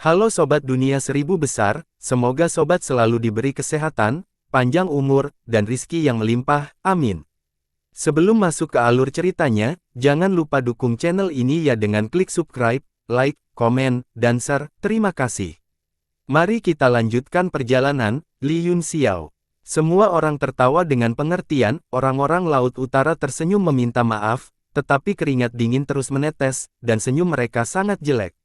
Halo Sobat Dunia Seribu Besar, semoga Sobat selalu diberi kesehatan, panjang umur, dan rizki yang melimpah, amin. Sebelum masuk ke alur ceritanya, jangan lupa dukung channel ini ya dengan klik subscribe, like, komen, dan share, terima kasih. Mari kita lanjutkan perjalanan, Li Yunxiao. Semua orang tertawa dengan pengertian, orang-orang Laut Utara tersenyum meminta maaf, tetapi keringat dingin terus menetes, dan senyum mereka sangat jelek.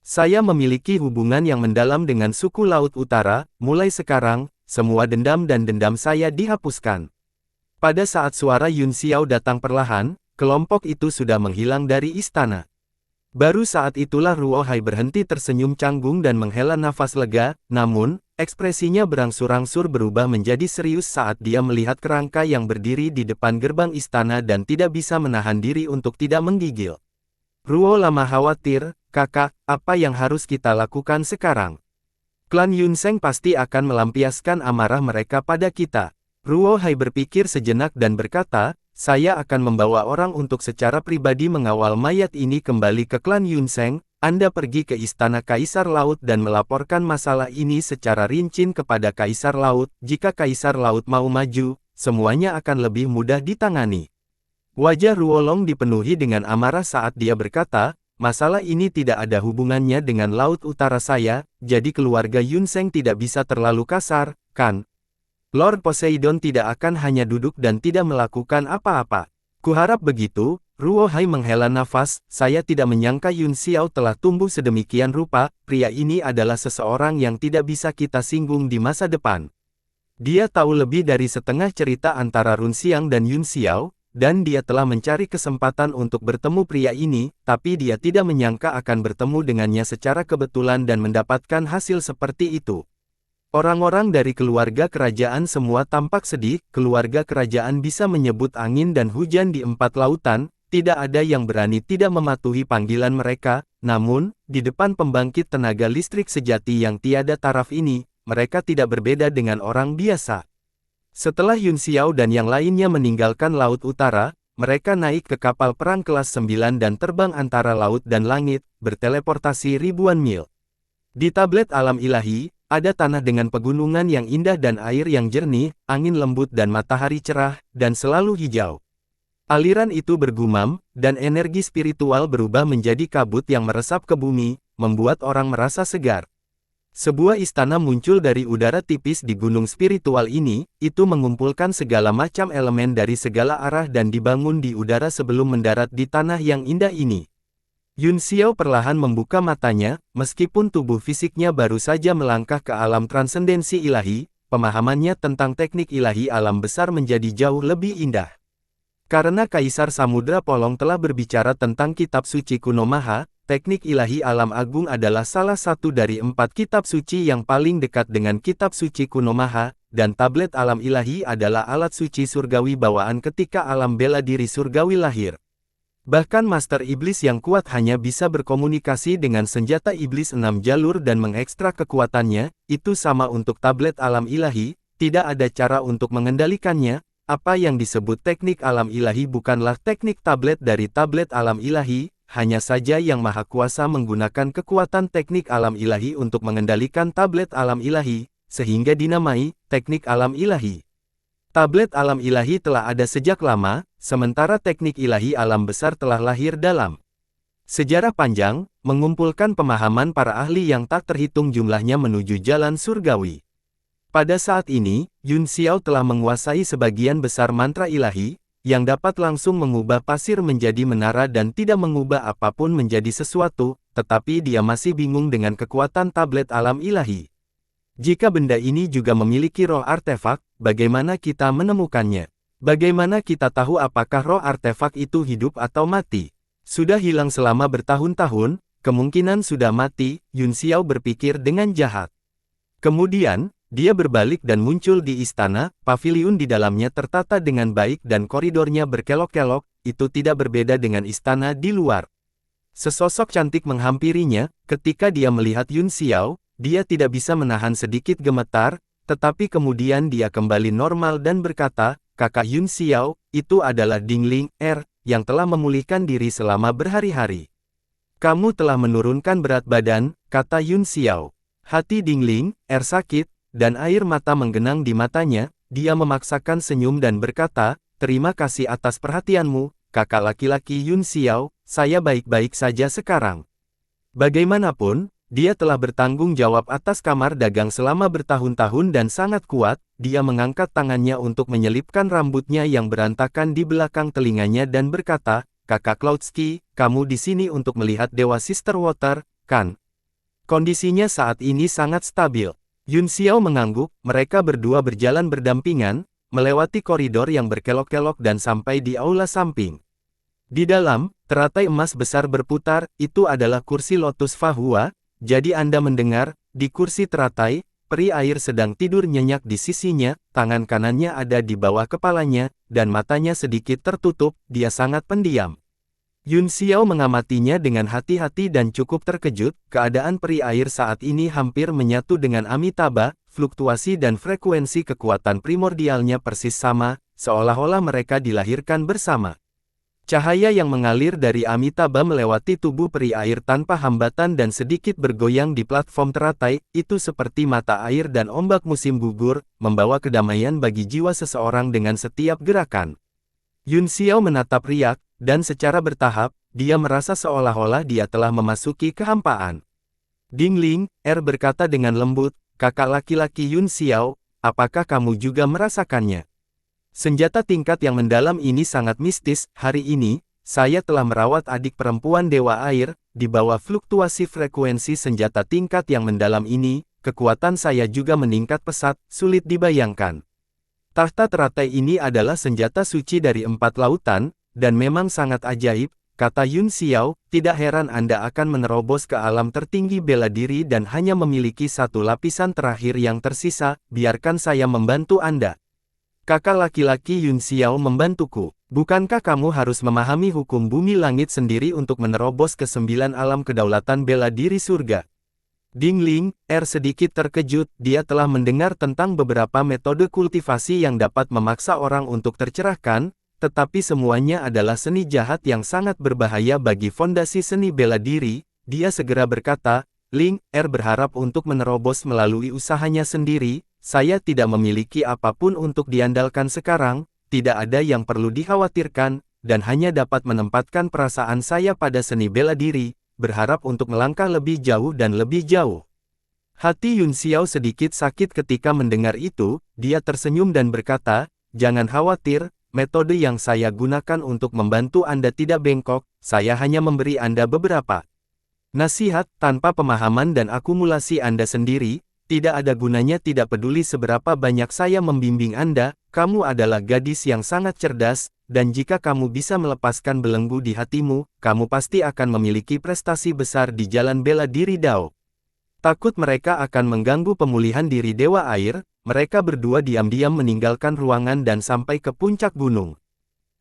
Saya memiliki hubungan yang mendalam dengan suku Laut Utara, mulai sekarang, semua dendam dan dendam saya dihapuskan. Pada saat suara Yunxiao datang perlahan, kelompok itu sudah menghilang dari istana. Baru saat itulah Ruo Hai berhenti tersenyum canggung dan menghela nafas lega, namun, ekspresinya berangsur-angsur berubah menjadi serius saat dia melihat kerangka yang berdiri di depan gerbang istana dan tidak bisa menahan diri untuk tidak menggigil. Ruo lama khawatir, kakak, apa yang harus kita lakukan sekarang? Klan Yunseng pasti akan melampiaskan amarah mereka pada kita. Ruo Hai berpikir sejenak dan berkata, saya akan membawa orang untuk secara pribadi mengawal mayat ini kembali ke klan Yunseng. Anda pergi ke istana Kaisar Laut dan melaporkan masalah ini secara rinci kepada Kaisar Laut. Jika Kaisar Laut mau maju, semuanya akan lebih mudah ditangani. Wajah Ruo Long dipenuhi dengan amarah saat dia berkata, masalah ini tidak ada hubungannya dengan Laut Utara saya, jadi keluarga Yunseng tidak bisa terlalu kasar, kan? Lord Poseidon tidak akan hanya duduk dan tidak melakukan apa-apa. Kuharap begitu. Ruo Hai menghela nafas, saya tidak menyangka Yunxiao telah tumbuh sedemikian rupa, pria ini adalah seseorang yang tidak bisa kita singgung di masa depan. Dia tahu lebih dari setengah cerita antara Runxiang dan Yunxiao, dan dia telah mencari kesempatan untuk bertemu pria ini, tapi dia tidak menyangka akan bertemu dengannya secara kebetulan dan mendapatkan hasil seperti itu. Orang-orang dari keluarga kerajaan semua tampak sedih, keluarga kerajaan bisa menyebut angin dan hujan di 4 lautan, tidak ada yang berani tidak mematuhi panggilan mereka, namun, di depan pembangkit tenaga listrik sejati yang tiada taraf ini, mereka tidak berbeda dengan orang biasa. Setelah Yunxiao dan yang lainnya meninggalkan Laut Utara, mereka naik ke kapal perang kelas 9 dan terbang antara laut dan langit, berteleportasi ribuan mil. Di tablet alam ilahi, ada tanah dengan pegunungan yang indah dan air yang jernih, angin lembut dan matahari cerah, dan selalu hijau. Aliran itu bergumam, dan energi spiritual berubah menjadi kabut yang meresap ke bumi, membuat orang merasa segar. Sebuah istana muncul dari udara tipis di gunung spiritual ini, itu mengumpulkan segala macam elemen dari segala arah dan dibangun di udara sebelum mendarat di tanah yang indah ini. Yunxiao perlahan membuka matanya, meskipun tubuh fisiknya baru saja melangkah ke alam transendensi ilahi, pemahamannya tentang teknik ilahi alam besar menjadi jauh lebih indah. Karena Kaisar Samudra Polong telah berbicara tentang kitab suci kuno Maha, teknik ilahi alam agung adalah salah satu dari 4 kitab suci yang paling dekat dengan kitab suci kuno Maha, dan tablet alam ilahi adalah alat suci surgawi bawaan ketika alam bela diri surgawi lahir. Bahkan Master Iblis yang kuat hanya bisa berkomunikasi dengan senjata iblis 6 jalur dan mengekstrak kekuatannya, itu sama untuk tablet alam ilahi, tidak ada cara untuk mengendalikannya. Apa yang disebut teknik alam ilahi bukanlah teknik tablet dari tablet alam ilahi, hanya saja yang maha kuasa menggunakan kekuatan teknik alam ilahi untuk mengendalikan tablet alam ilahi, sehingga dinamai teknik alam ilahi. Tablet alam ilahi telah ada sejak lama, sementara teknik ilahi alam besar telah lahir dalam sejarah panjang, mengumpulkan pemahaman para ahli yang tak terhitung jumlahnya menuju jalan surgawi. Pada saat ini, Yunxiao telah menguasai sebagian besar mantra ilahi, yang dapat langsung mengubah pasir menjadi menara dan tidak mengubah apapun menjadi sesuatu, tetapi dia masih bingung dengan kekuatan tablet alam ilahi. Jika benda ini juga memiliki roh artefak, bagaimana kita menemukannya? Bagaimana kita tahu apakah roh artefak itu hidup atau mati? Sudah hilang selama bertahun-tahun, kemungkinan sudah mati, Yunxiao berpikir dengan jahat. Kemudian, dia berbalik dan muncul di istana, paviliun di dalamnya tertata dengan baik dan koridornya berkelok-kelok, itu tidak berbeda dengan istana di luar. Sesosok cantik menghampirinya, ketika dia melihat Yunxiao, dia tidak bisa menahan sedikit gemetar, tetapi kemudian dia kembali normal dan berkata, kakak Yunxiao, itu adalah Dingling, yang telah memulihkan diri selama berhari-hari. Kamu telah menurunkan berat badan, kata Yun Xiao. Hati Dingling, sakit, dan air mata menggenang di matanya. Dia memaksakan senyum dan berkata, terima kasih atas perhatianmu, kakak laki-laki Yun Xiao, saya baik-baik saja sekarang. Bagaimanapun, dia telah bertanggung jawab atas kamar dagang selama bertahun-tahun dan sangat kuat. Dia mengangkat tangannya untuk menyelipkan rambutnya yang berantakan di belakang telinganya dan berkata, kakak Cloudsky, kamu di sini untuk melihat Dewa Sister Water, kan? Kondisinya saat ini sangat stabil. Yun Xiao mengangguk, mereka berdua berjalan berdampingan, melewati koridor yang berkelok-kelok dan sampai di aula samping. Di dalam, teratai emas besar berputar, itu adalah kursi Lotus Fahua, jadi Anda mendengar, di kursi teratai, peri air sedang tidur nyenyak di sisinya, tangan kanannya ada di bawah kepalanya, dan matanya sedikit tertutup, dia sangat pendiam. Yun Xiao mengamatinya dengan hati-hati dan cukup terkejut, keadaan peri air saat ini hampir menyatu dengan Amitabha, fluktuasi dan frekuensi kekuatan primordialnya persis sama, seolah-olah mereka dilahirkan bersama. Cahaya yang mengalir dari Amitabha melewati tubuh peri air tanpa hambatan dan sedikit bergoyang di platform teratai, itu seperti mata air dan ombak musim gugur, membawa kedamaian bagi jiwa seseorang dengan setiap gerakan. Yun Xiao menatap riak, dan secara bertahap, dia merasa seolah-olah dia telah memasuki kehampaan. Dingling, berkata dengan lembut, kakak laki-laki Yun Xiao, apakah kamu juga merasakannya? Senjata tingkat yang mendalam ini sangat mistis. Hari ini, saya telah merawat adik perempuan Dewa Air, di bawah fluktuasi frekuensi senjata tingkat yang mendalam ini, kekuatan saya juga meningkat pesat, sulit dibayangkan. Tahta teratai ini adalah senjata suci dari 4 lautan, dan memang sangat ajaib, kata Yun Xiao, tidak heran Anda akan menerobos ke alam tertinggi bela diri dan hanya memiliki satu lapisan terakhir yang tersisa, biarkan saya membantu Anda. Kakak laki-laki Yun Xiao membantuku. Bukankah kamu harus memahami hukum bumi langit sendiri untuk menerobos ke 9 alam kedaulatan bela diri surga? Dingling, sedikit terkejut, dia telah mendengar tentang beberapa metode kultivasi yang dapat memaksa orang untuk tercerahkan, tetapi semuanya adalah seni jahat yang sangat berbahaya bagi fondasi seni bela diri. Dia segera berkata, Ling, berharap untuk menerobos melalui usahanya sendiri. Saya tidak memiliki apapun untuk diandalkan sekarang, tidak ada yang perlu dikhawatirkan, dan hanya dapat menempatkan perasaan saya pada seni bela diri, berharap untuk melangkah lebih jauh dan lebih jauh. Hati Yun Xiao sedikit sakit ketika mendengar itu, dia tersenyum dan berkata, jangan khawatir, metode yang saya gunakan untuk membantu Anda tidak bengkok, saya hanya memberi Anda beberapa nasihat tanpa pemahaman dan akumulasi Anda sendiri. Tidak ada gunanya tidak peduli seberapa banyak saya membimbing Anda, kamu adalah gadis yang sangat cerdas, dan jika kamu bisa melepaskan belenggu di hatimu, kamu pasti akan memiliki prestasi besar di jalan bela diri Dao. Takut mereka akan mengganggu pemulihan diri Dewa Air, mereka berdua diam-diam meninggalkan ruangan dan sampai ke puncak gunung.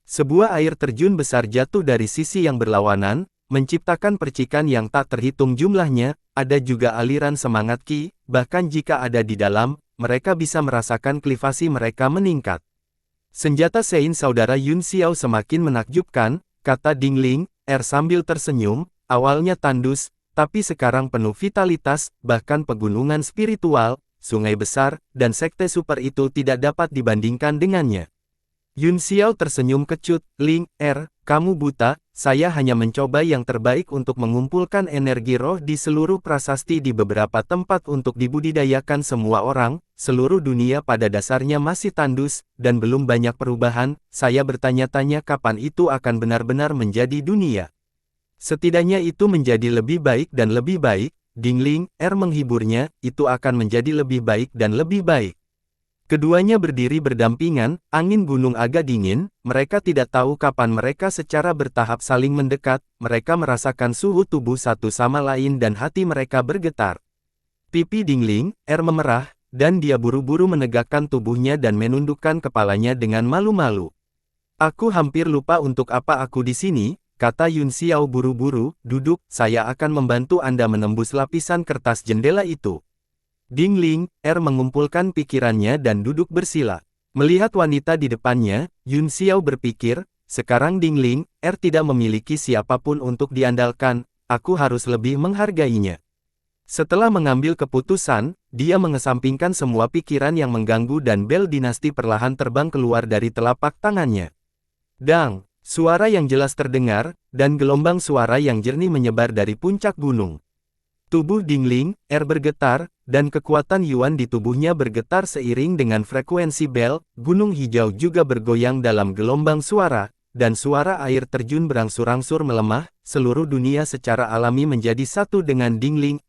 Sebuah air terjun besar jatuh dari sisi yang berlawanan, menciptakan percikan yang tak terhitung jumlahnya, ada juga aliran semangat Qi, bahkan jika ada di dalam, mereka bisa merasakan klivasi mereka meningkat. Senjata Sein saudara Yun Xiao semakin menakjubkan, kata Dingling, sambil tersenyum, awalnya tandus, tapi sekarang penuh vitalitas, bahkan pegunungan spiritual, sungai besar, dan sekte super itu tidak dapat dibandingkan dengannya. Yun Xiao tersenyum kecut, Ling, kamu buta, saya hanya mencoba yang terbaik untuk mengumpulkan energi roh di seluruh prasasti di beberapa tempat untuk dibudidayakan semua orang, seluruh dunia pada dasarnya masih tandus, dan belum banyak perubahan, saya bertanya-tanya kapan itu akan benar-benar menjadi dunia. Setidaknya itu menjadi lebih baik dan lebih baik, Dingling, menghiburnya, itu akan menjadi lebih baik dan lebih baik. Keduanya berdiri berdampingan, angin gunung agak dingin, mereka tidak tahu kapan mereka secara bertahap saling mendekat, mereka merasakan suhu tubuh satu sama lain dan hati mereka bergetar. Pipi Dingling, memerah, dan dia buru-buru menegakkan tubuhnya dan menundukkan kepalanya dengan malu-malu. Aku hampir lupa untuk apa aku di sini, kata Yun Xiao buru-buru, duduk, saya akan membantu Anda menembus lapisan kertas jendela itu. Dingling, mengumpulkan pikirannya dan duduk bersila. Melihat wanita di depannya, Yun Xiao berpikir, sekarang Dingling, tidak memiliki siapapun untuk diandalkan, aku harus lebih menghargainya. Setelah mengambil keputusan, dia mengesampingkan semua pikiran yang mengganggu dan bel dinasti perlahan terbang keluar dari telapak tangannya. Dang! Suara yang jelas terdengar, dan gelombang suara yang jernih menyebar dari puncak gunung. Tubuh Dingling, bergetar, dan kekuatan Yuan di tubuhnya bergetar seiring dengan frekuensi bel. Gunung hijau juga bergoyang dalam gelombang suara, dan suara air terjun berangsur-angsur melemah. Seluruh dunia secara alami menjadi satu dengan Dingling,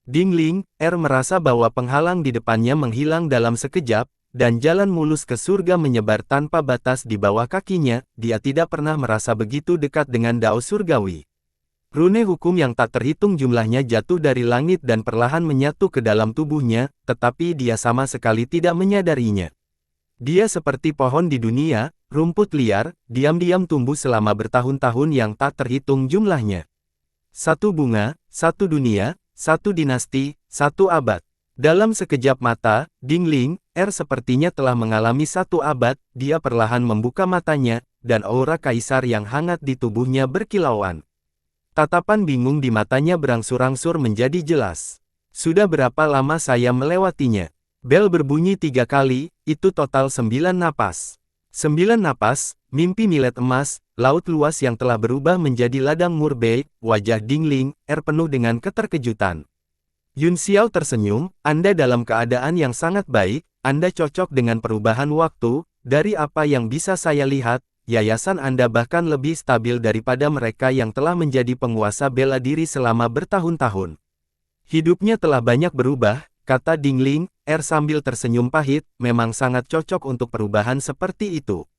Dingling, merasa bahwa penghalang di depannya menghilang dalam sekejap, dan jalan mulus ke surga menyebar tanpa batas di bawah kakinya. Dia tidak pernah merasa begitu dekat dengan Dao Surgawi. Rune hukum yang tak terhitung jumlahnya jatuh dari langit dan perlahan menyatu ke dalam tubuhnya, tetapi dia sama sekali tidak menyadarinya. Dia seperti pohon di dunia, rumput liar, diam-diam tumbuh selama bertahun-tahun yang tak terhitung jumlahnya. Satu bunga, satu dunia, satu dinasti, satu abad. Dalam sekejap mata, Dingling, sepertinya telah mengalami satu abad. Dia perlahan membuka matanya, dan aura kaisar yang hangat di tubuhnya berkilauan. Tatapan bingung di matanya berangsur-angsur menjadi jelas. Sudah berapa lama saya melewatinya? Bel berbunyi 3 kali, itu total 9 napas. 9 napas, mimpi milet emas, laut luas yang telah berubah menjadi ladang murbei. Wajah Dingling, penuh dengan keterkejutan. Yun Xiao tersenyum, Anda dalam keadaan yang sangat baik, Anda cocok dengan perubahan waktu. Dari apa yang bisa saya lihat, yayasan Anda bahkan lebih stabil daripada mereka yang telah menjadi penguasa bela diri selama bertahun-tahun. Hidupnya telah banyak berubah, kata Dingling, sambil tersenyum pahit, memang sangat cocok untuk perubahan seperti itu.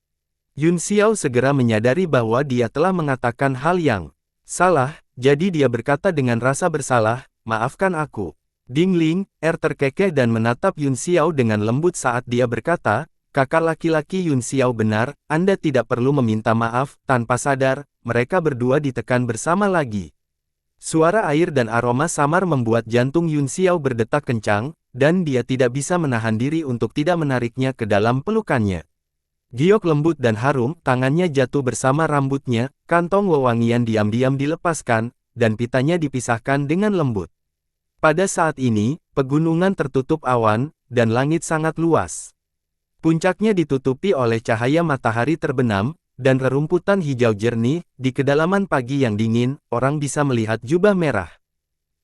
Yun Xiao segera menyadari bahwa dia telah mengatakan hal yang salah, jadi dia berkata dengan rasa bersalah, maafkan aku. Dingling, terkekeh dan menatap Yun Xiao dengan lembut saat dia berkata, kakak laki-laki Yun Xiao benar, Anda tidak perlu meminta maaf. Tanpa sadar, mereka berdua ditekan bersama lagi. Suara air dan aroma samar membuat jantung Yun Xiao berdetak kencang, dan dia tidak bisa menahan diri untuk tidak menariknya ke dalam pelukannya. Giok lembut dan harum, tangannya jatuh bersama rambutnya, kantong wewangian diam-diam dilepaskan, dan pitanya dipisahkan dengan lembut. Pada saat ini, pegunungan tertutup awan, dan langit sangat luas. Puncaknya ditutupi oleh cahaya matahari terbenam, dan rerumputan hijau jernih. Di kedalaman pagi yang dingin, orang bisa melihat jubah merah.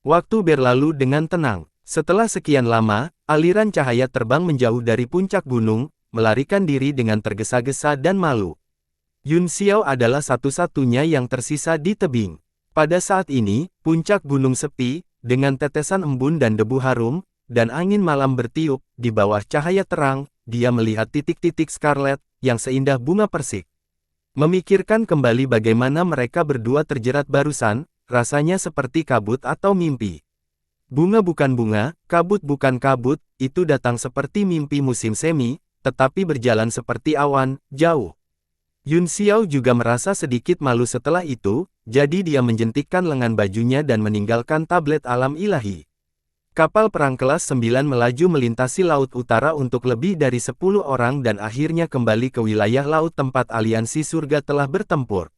Waktu berlalu dengan tenang. Setelah sekian lama, aliran cahaya terbang menjauh dari puncak gunung, melarikan diri dengan tergesa-gesa dan malu. Yun Xiao adalah satu-satunya yang tersisa di tebing. Pada saat ini, puncak gunung sepi, dengan tetesan embun dan debu harum, dan angin malam bertiup. Di bawah cahaya terang, dia melihat titik-titik scarlet, yang seindah bunga persik. Memikirkan kembali bagaimana mereka berdua terjerat barusan, rasanya seperti kabut atau mimpi. Bunga bukan bunga, kabut bukan kabut, itu datang seperti mimpi musim semi, tetapi berjalan seperti awan, jauh. Yun Xiao juga merasa sedikit malu setelah itu, jadi dia menjentikkan lengan bajunya dan meninggalkan tablet alam ilahi. Kapal perang kelas 9 melaju melintasi Laut Utara untuk lebih dari 10 orang dan akhirnya kembali ke wilayah laut tempat aliansi surga telah bertempur.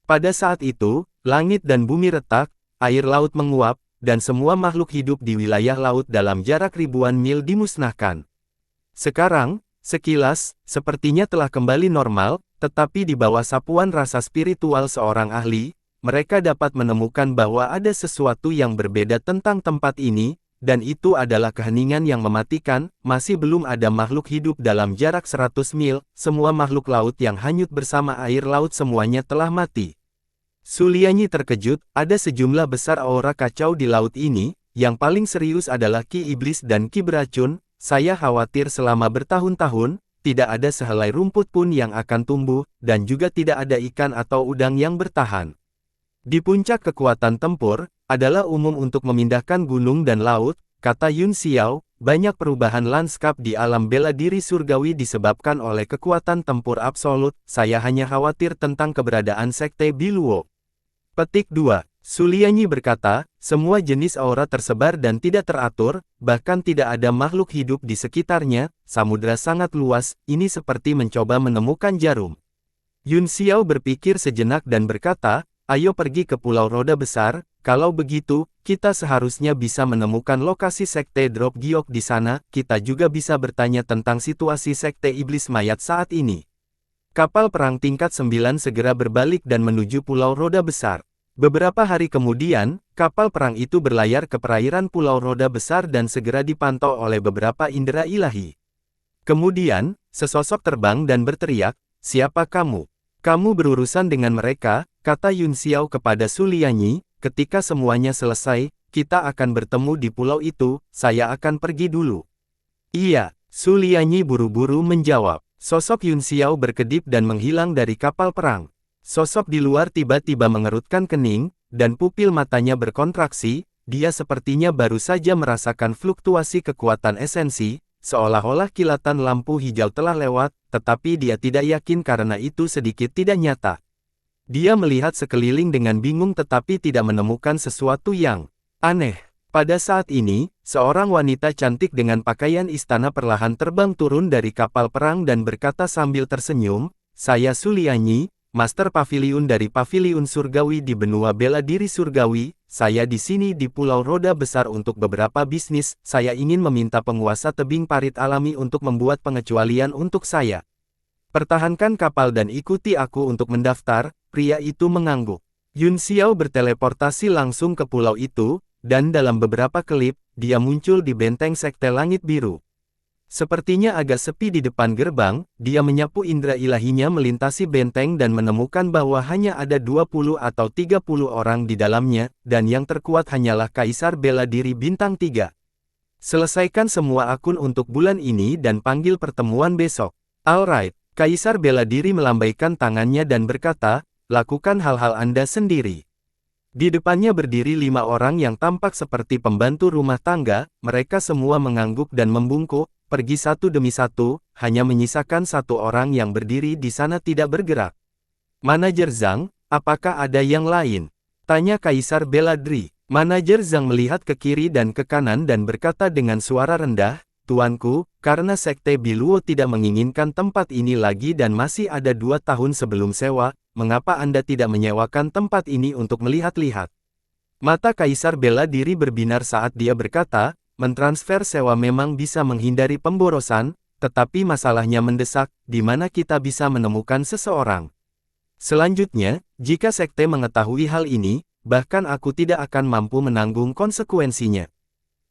Pada saat itu, langit dan bumi retak, air laut menguap, dan semua makhluk hidup di wilayah laut dalam jarak ribuan mil dimusnahkan. Sekarang, sekilas, sepertinya telah kembali normal, tetapi di bawah sapuan rasa spiritual seorang ahli, mereka dapat menemukan bahwa ada sesuatu yang berbeda tentang tempat ini, dan itu adalah keheningan yang mematikan. Masih belum ada makhluk hidup dalam jarak 100 mil, semua makhluk laut yang hanyut bersama air laut semuanya telah mati. Sulianyi terkejut, ada sejumlah besar aura kacau di laut ini, yang paling serius adalah ki iblis dan ki beracun. Saya khawatir selama bertahun-tahun, tidak ada sehelai rumput pun yang akan tumbuh, dan juga tidak ada ikan atau udang yang bertahan. Di puncak kekuatan tempur, adalah umum untuk memindahkan gunung dan laut, kata Yun Xiao. Banyak perubahan lanskap di alam bela diri surgawi disebabkan oleh kekuatan tempur absolut. Saya hanya khawatir tentang keberadaan sekte Biluo. Petik 2. Sulianyi berkata, semua jenis aura tersebar dan tidak teratur, bahkan tidak ada makhluk hidup di sekitarnya. Samudra sangat luas, ini seperti mencoba menemukan jarum. Yun Xiao berpikir sejenak dan berkata, ayo pergi ke Pulau Roda Besar, kalau begitu, kita seharusnya bisa menemukan lokasi Sekte Drop Giok di sana, kita juga bisa bertanya tentang situasi Sekte Iblis Mayat saat ini. Kapal perang tingkat 9 segera berbalik dan menuju Pulau Roda Besar. Beberapa hari kemudian, kapal perang itu berlayar ke perairan Pulau Roda Besar dan segera dipantau oleh beberapa indera ilahi. Kemudian, sesosok terbang dan berteriak, "Siapa kamu? Kamu berurusan dengan mereka," kata Yun Xiao kepada Su Lianyi, "ketika semuanya selesai, kita akan bertemu di pulau itu, saya akan pergi dulu." "Iya," Su Lianyi buru-buru menjawab. Sosok Yun Xiao berkedip dan menghilang dari kapal perang. Sosok di luar tiba-tiba mengerutkan kening, dan pupil matanya berkontraksi, dia sepertinya baru saja merasakan fluktuasi kekuatan esensi, seolah-olah kilatan lampu hijau telah lewat, tetapi dia tidak yakin karena itu sedikit tidak nyata. Dia melihat sekeliling dengan bingung tetapi tidak menemukan sesuatu yang aneh. Pada saat ini, seorang wanita cantik dengan pakaian istana perlahan terbang turun dari kapal perang dan berkata sambil tersenyum, "Saya Su Lianyi, Master Paviliun dari Paviliun Surgawi di benua bela diri Surgawi, saya di sini di Pulau Roda Besar untuk beberapa bisnis, saya ingin meminta penguasa tebing parit alami untuk membuat pengecualian untuk saya. Pertahankan kapal dan ikuti aku untuk mendaftar." Pria itu mengangguk. Yun Xiao berteleportasi langsung ke pulau itu, dan dalam beberapa klip, dia muncul di benteng Sekte Langit Biru. Sepertinya agak sepi di depan gerbang, dia menyapu indera ilahinya melintasi benteng dan menemukan bahwa hanya ada 20 atau 30 orang di dalamnya, dan yang terkuat hanyalah Kaisar Bela Diri Bintang 3. "Selesaikan semua akun untuk bulan ini dan panggil pertemuan besok." "Alright." Kaisar Bela Diri melambaikan tangannya dan berkata, "Lakukan hal-hal Anda sendiri." Di depannya berdiri 5 orang yang tampak seperti pembantu rumah tangga, mereka semua mengangguk dan membungkuk, pergi satu demi satu, hanya menyisakan satu orang yang berdiri di sana tidak bergerak. "Manajer Zhang, apakah ada yang lain?" tanya Kaisar Bela Diri. Manajer Zhang melihat ke kiri dan ke kanan dan berkata dengan suara rendah, "Tuanku, karena Sekte Biluo tidak menginginkan tempat ini lagi dan masih ada 2 tahun sebelum sewa, mengapa Anda tidak menyewakan tempat ini untuk melihat-lihat?" Mata Kaisar Bela Diri berbinar saat dia berkata, "Mentransfer sewa memang bisa menghindari pemborosan, tetapi masalahnya mendesak, di mana kita bisa menemukan seseorang. Selanjutnya, jika Sekte mengetahui hal ini, bahkan aku tidak akan mampu menanggung konsekuensinya."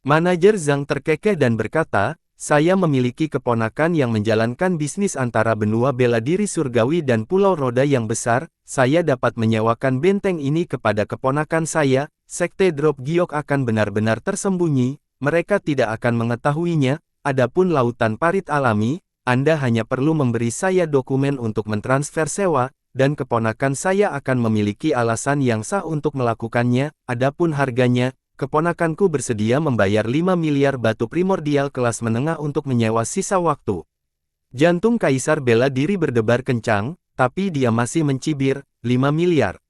Manajer Zhang terkekeh dan berkata, "Saya memiliki keponakan yang menjalankan bisnis antara benua bela diri Surgawi dan Pulau Roda yang besar, saya dapat menyewakan benteng ini kepada keponakan saya, Sekte Drop Giok akan benar-benar tersembunyi, mereka tidak akan mengetahuinya, adapun lautan parit alami, Anda hanya perlu memberi saya dokumen untuk mentransfer sewa, dan keponakan saya akan memiliki alasan yang sah untuk melakukannya, adapun harganya, keponakanku bersedia membayar 5 miliar batu primordial kelas menengah untuk menyewa sisa waktu." Jantung Kaisar Bela Diri berdebar kencang, tapi dia masih mencibir, 5 miliar.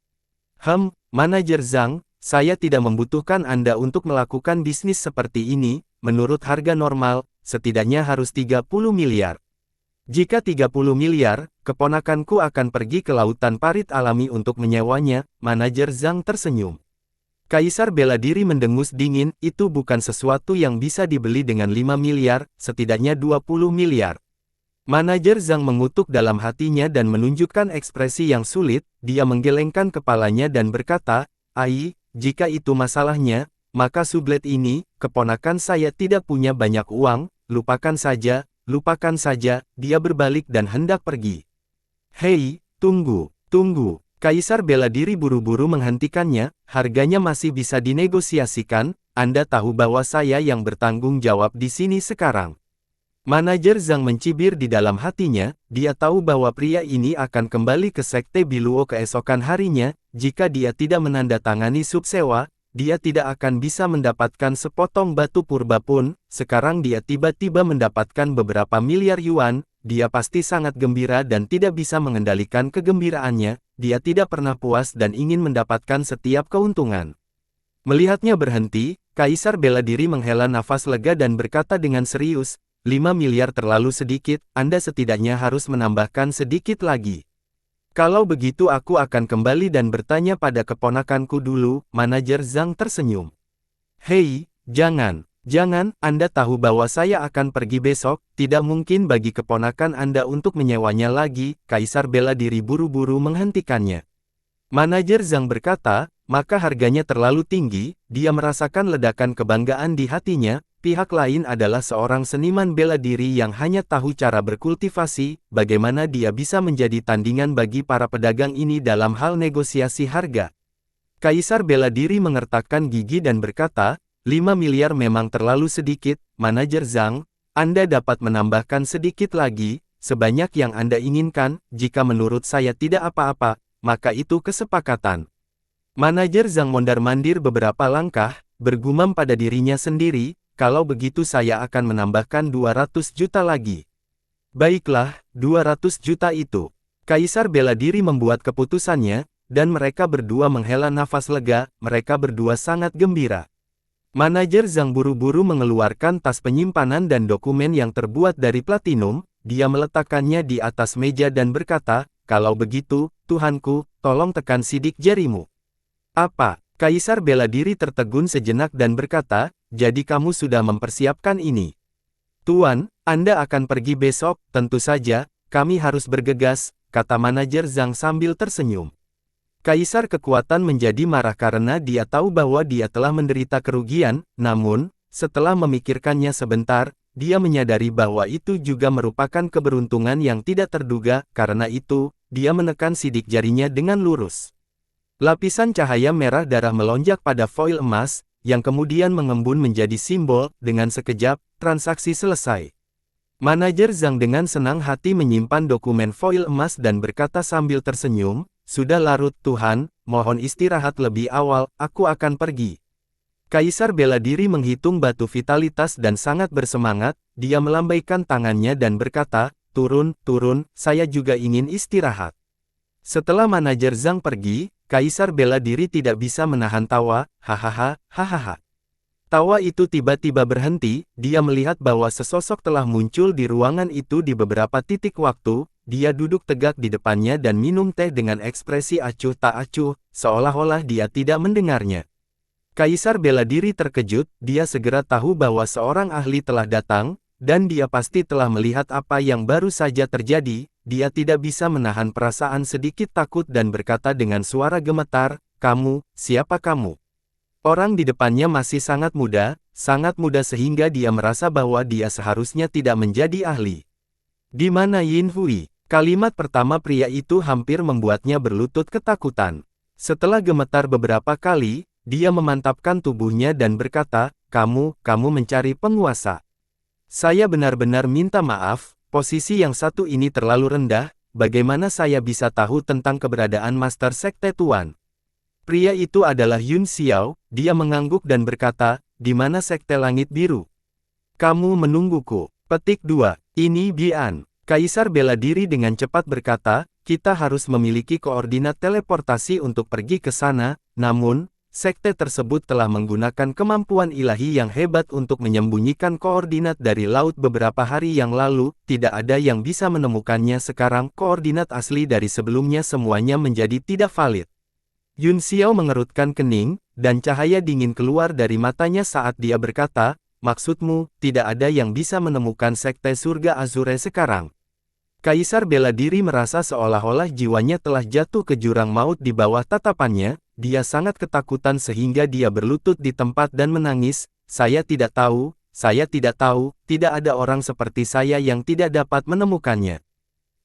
Manajer Zhang, saya tidak membutuhkan Anda untuk melakukan bisnis seperti ini, menurut harga normal, setidaknya harus 30 miliar. Jika 30 miliar, keponakanku akan pergi ke lautan parit alami untuk menyewanya." Manajer Zhang tersenyum. Kaisar Bela Diri mendengus dingin, itu bukan sesuatu yang bisa dibeli dengan 5 miliar, setidaknya 20 miliar. Manajer Zhang mengutuk dalam hatinya dan menunjukkan ekspresi yang sulit, dia menggelengkan kepalanya dan berkata, "Ai, jika itu masalahnya, maka sublet ini, keponakan saya tidak punya banyak uang, lupakan saja, lupakan saja." Dia berbalik dan hendak pergi. "Hei, tunggu. Kaisar Bela Diri buru-buru menghentikannya, "Harganya masih bisa dinegosiasikan, Anda tahu bahwa saya yang bertanggung jawab di sini sekarang." Manajer Zhang mencibir di dalam hatinya, dia tahu bahwa pria ini akan kembali ke Sekte Biluo keesokan harinya, jika dia tidak menandatangani sub sewa, dia tidak akan bisa mendapatkan sepotong batu purba pun, sekarang dia tiba-tiba mendapatkan beberapa miliar yuan, dia pasti sangat gembira dan tidak bisa mengendalikan kegembiraannya, dia tidak pernah puas dan ingin mendapatkan setiap keuntungan. Melihatnya berhenti, Kaisar Bela Diri menghela nafas lega dan berkata dengan serius, 5 miliar terlalu sedikit, Anda setidaknya harus menambahkan sedikit lagi. Kalau begitu aku akan kembali dan bertanya pada keponakanku dulu, manajer Zhang tersenyum. Hei, jangan. Jangan, Anda tahu bahwa saya akan pergi besok, tidak mungkin bagi keponakan Anda untuk menyewanya lagi, Kaisar bela diri buru-buru menghentikannya. Manajer Zhang berkata, maka harganya terlalu tinggi, dia merasakan ledakan kebanggaan di hatinya, pihak lain adalah seorang seniman bela diri yang hanya tahu cara berkultivasi, bagaimana dia bisa menjadi tandingan bagi para pedagang ini dalam hal negosiasi harga. Kaisar bela diri mengertakkan gigi dan berkata, 5 miliar memang terlalu sedikit, manajer Zhang, Anda dapat menambahkan sedikit lagi, sebanyak yang Anda inginkan, jika menurut saya tidak apa-apa, maka itu kesepakatan. Manajer Zhang mondar-mandir beberapa langkah, bergumam pada dirinya sendiri, kalau begitu saya akan menambahkan 200 juta lagi. Baiklah, 200 juta itu. Kaisar bela diri membuat keputusannya, dan mereka berdua menghela nafas lega, mereka berdua sangat gembira. Manajer Zhang buru-buru mengeluarkan tas penyimpanan dan dokumen yang terbuat dari platinum, dia meletakkannya di atas meja dan berkata, kalau begitu, Tuhanku, tolong tekan sidik jarimu. Apa? Kaisar bela diri tertegun sejenak dan berkata, jadi kamu sudah mempersiapkan ini. Tuan, Anda akan pergi besok, tentu saja, kami harus bergegas, kata manajer Zhang sambil tersenyum. Kaisar kekuatan menjadi marah karena dia tahu bahwa dia telah menderita kerugian, namun, setelah memikirkannya sebentar, dia menyadari bahwa itu juga merupakan keberuntungan yang tidak terduga, karena itu, dia menekan sidik jarinya dengan lurus. Lapisan cahaya merah darah melonjak pada foil emas, yang kemudian mengembun menjadi simbol, dengan sekejap, transaksi selesai. Manajer Zhang dengan senang hati menyimpan dokumen foil emas dan berkata sambil tersenyum, sudah larut Tuhan, mohon istirahat lebih awal, aku akan pergi. Kaisar bela diri menghitung batu vitalitas dan sangat bersemangat, dia melambaikan tangannya dan berkata, turun, saya juga ingin istirahat. Setelah manajer Zhang pergi, Kaisar bela diri tidak bisa menahan tawa, hahaha. Tawa itu tiba-tiba berhenti, dia melihat bahwa sesosok telah muncul di ruangan itu di beberapa titik waktu, dia duduk tegak di depannya dan minum teh dengan ekspresi acuh tak acuh, seolah-olah dia tidak mendengarnya. Kaisar bela diri terkejut, dia segera tahu bahwa seorang ahli telah datang, dan dia pasti telah melihat apa yang baru saja terjadi, dia tidak bisa menahan perasaan sedikit takut dan berkata dengan suara gemetar, kamu, siapa kamu? Orang di depannya masih sangat muda sehingga dia merasa bahwa dia seharusnya tidak menjadi ahli. Di mana Yin Hui? Kalimat pertama pria itu hampir membuatnya berlutut ketakutan. Setelah gemetar beberapa kali, dia memantapkan tubuhnya dan berkata, kamu mencari penguasa. Saya benar-benar minta maaf, posisi yang satu ini terlalu rendah, bagaimana saya bisa tahu tentang keberadaan Master Sekte Tuan? Pria itu adalah Yun Xiao, dia mengangguk dan berkata, di mana Sekte Langit Biru? Kamu menungguku. Petik 2. Ini Bian. Kaisar bela diri dengan cepat berkata, kita harus memiliki koordinat teleportasi untuk pergi ke sana, namun, sekte tersebut telah menggunakan kemampuan ilahi yang hebat untuk menyembunyikan koordinat dari laut beberapa hari yang lalu, tidak ada yang bisa menemukannya sekarang, koordinat asli dari sebelumnya semuanya menjadi tidak valid. Yun Xiao mengerutkan kening, dan cahaya dingin keluar dari matanya saat dia berkata, maksudmu, tidak ada yang bisa menemukan sekte surga Azure sekarang. Kaisar bela diri merasa seolah-olah jiwanya telah jatuh ke jurang maut di bawah tatapannya, dia sangat ketakutan sehingga dia berlutut di tempat dan menangis, saya tidak tahu, tidak ada orang seperti saya yang tidak dapat menemukannya.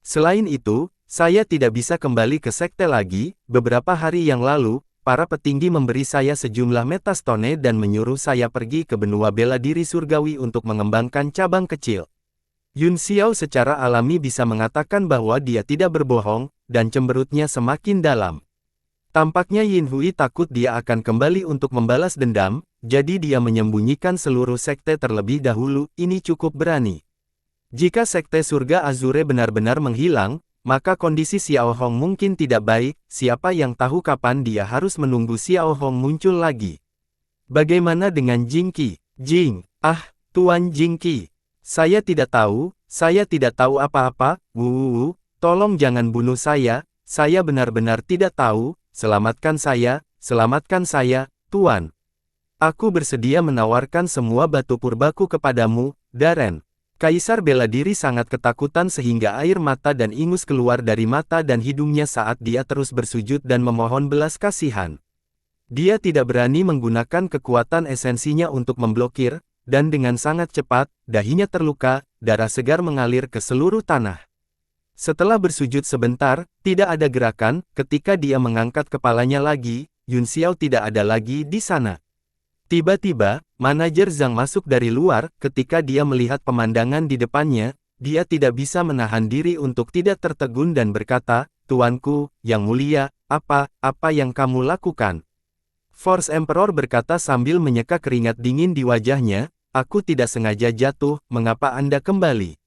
Selain itu, saya tidak bisa kembali ke sekte lagi, beberapa hari yang lalu, para petinggi memberi saya sejumlah metastone dan menyuruh saya pergi ke benua bela diri surgawi untuk mengembangkan cabang kecil. Yun Xiao secara alami bisa mengatakan bahwa dia tidak berbohong, dan cemberutnya semakin dalam. Tampaknya Yin Hui takut dia akan kembali untuk membalas dendam, jadi dia menyembunyikan seluruh sekte terlebih dahulu, ini cukup berani. Jika sekte surga Azure benar-benar menghilang, maka kondisi Xiao Hong mungkin tidak baik, siapa yang tahu kapan dia harus menunggu Xiao Hong muncul lagi. Bagaimana dengan Jing Qi? Tuan Jing Qi. Saya tidak tahu apa-apa, tolong jangan bunuh saya Saya benar-benar tidak tahu, selamatkan saya, Tuan. Aku bersedia menawarkan semua batu purbaku kepadamu, Darren. Kaisar bela diri sangat ketakutan sehingga air mata dan ingus keluar dari mata dan hidungnya saat dia terus bersujud dan memohon belas kasihan. Dia tidak berani menggunakan kekuatan esensinya untuk memblokir, dan dengan sangat cepat, dahinya terluka, darah segar mengalir ke seluruh tanah. Setelah bersujud sebentar, tidak ada gerakan, ketika dia mengangkat kepalanya lagi, Yun Xiao tidak ada lagi di sana. Tiba-tiba, manajer Zhang masuk dari luar, ketika dia melihat pemandangan di depannya, dia tidak bisa menahan diri untuk tidak tertegun dan berkata, "Tuanku, yang mulia, apa yang kamu lakukan?" Force Emperor berkata sambil menyeka keringat dingin di wajahnya, "Aku tidak sengaja jatuh, mengapa Anda kembali?"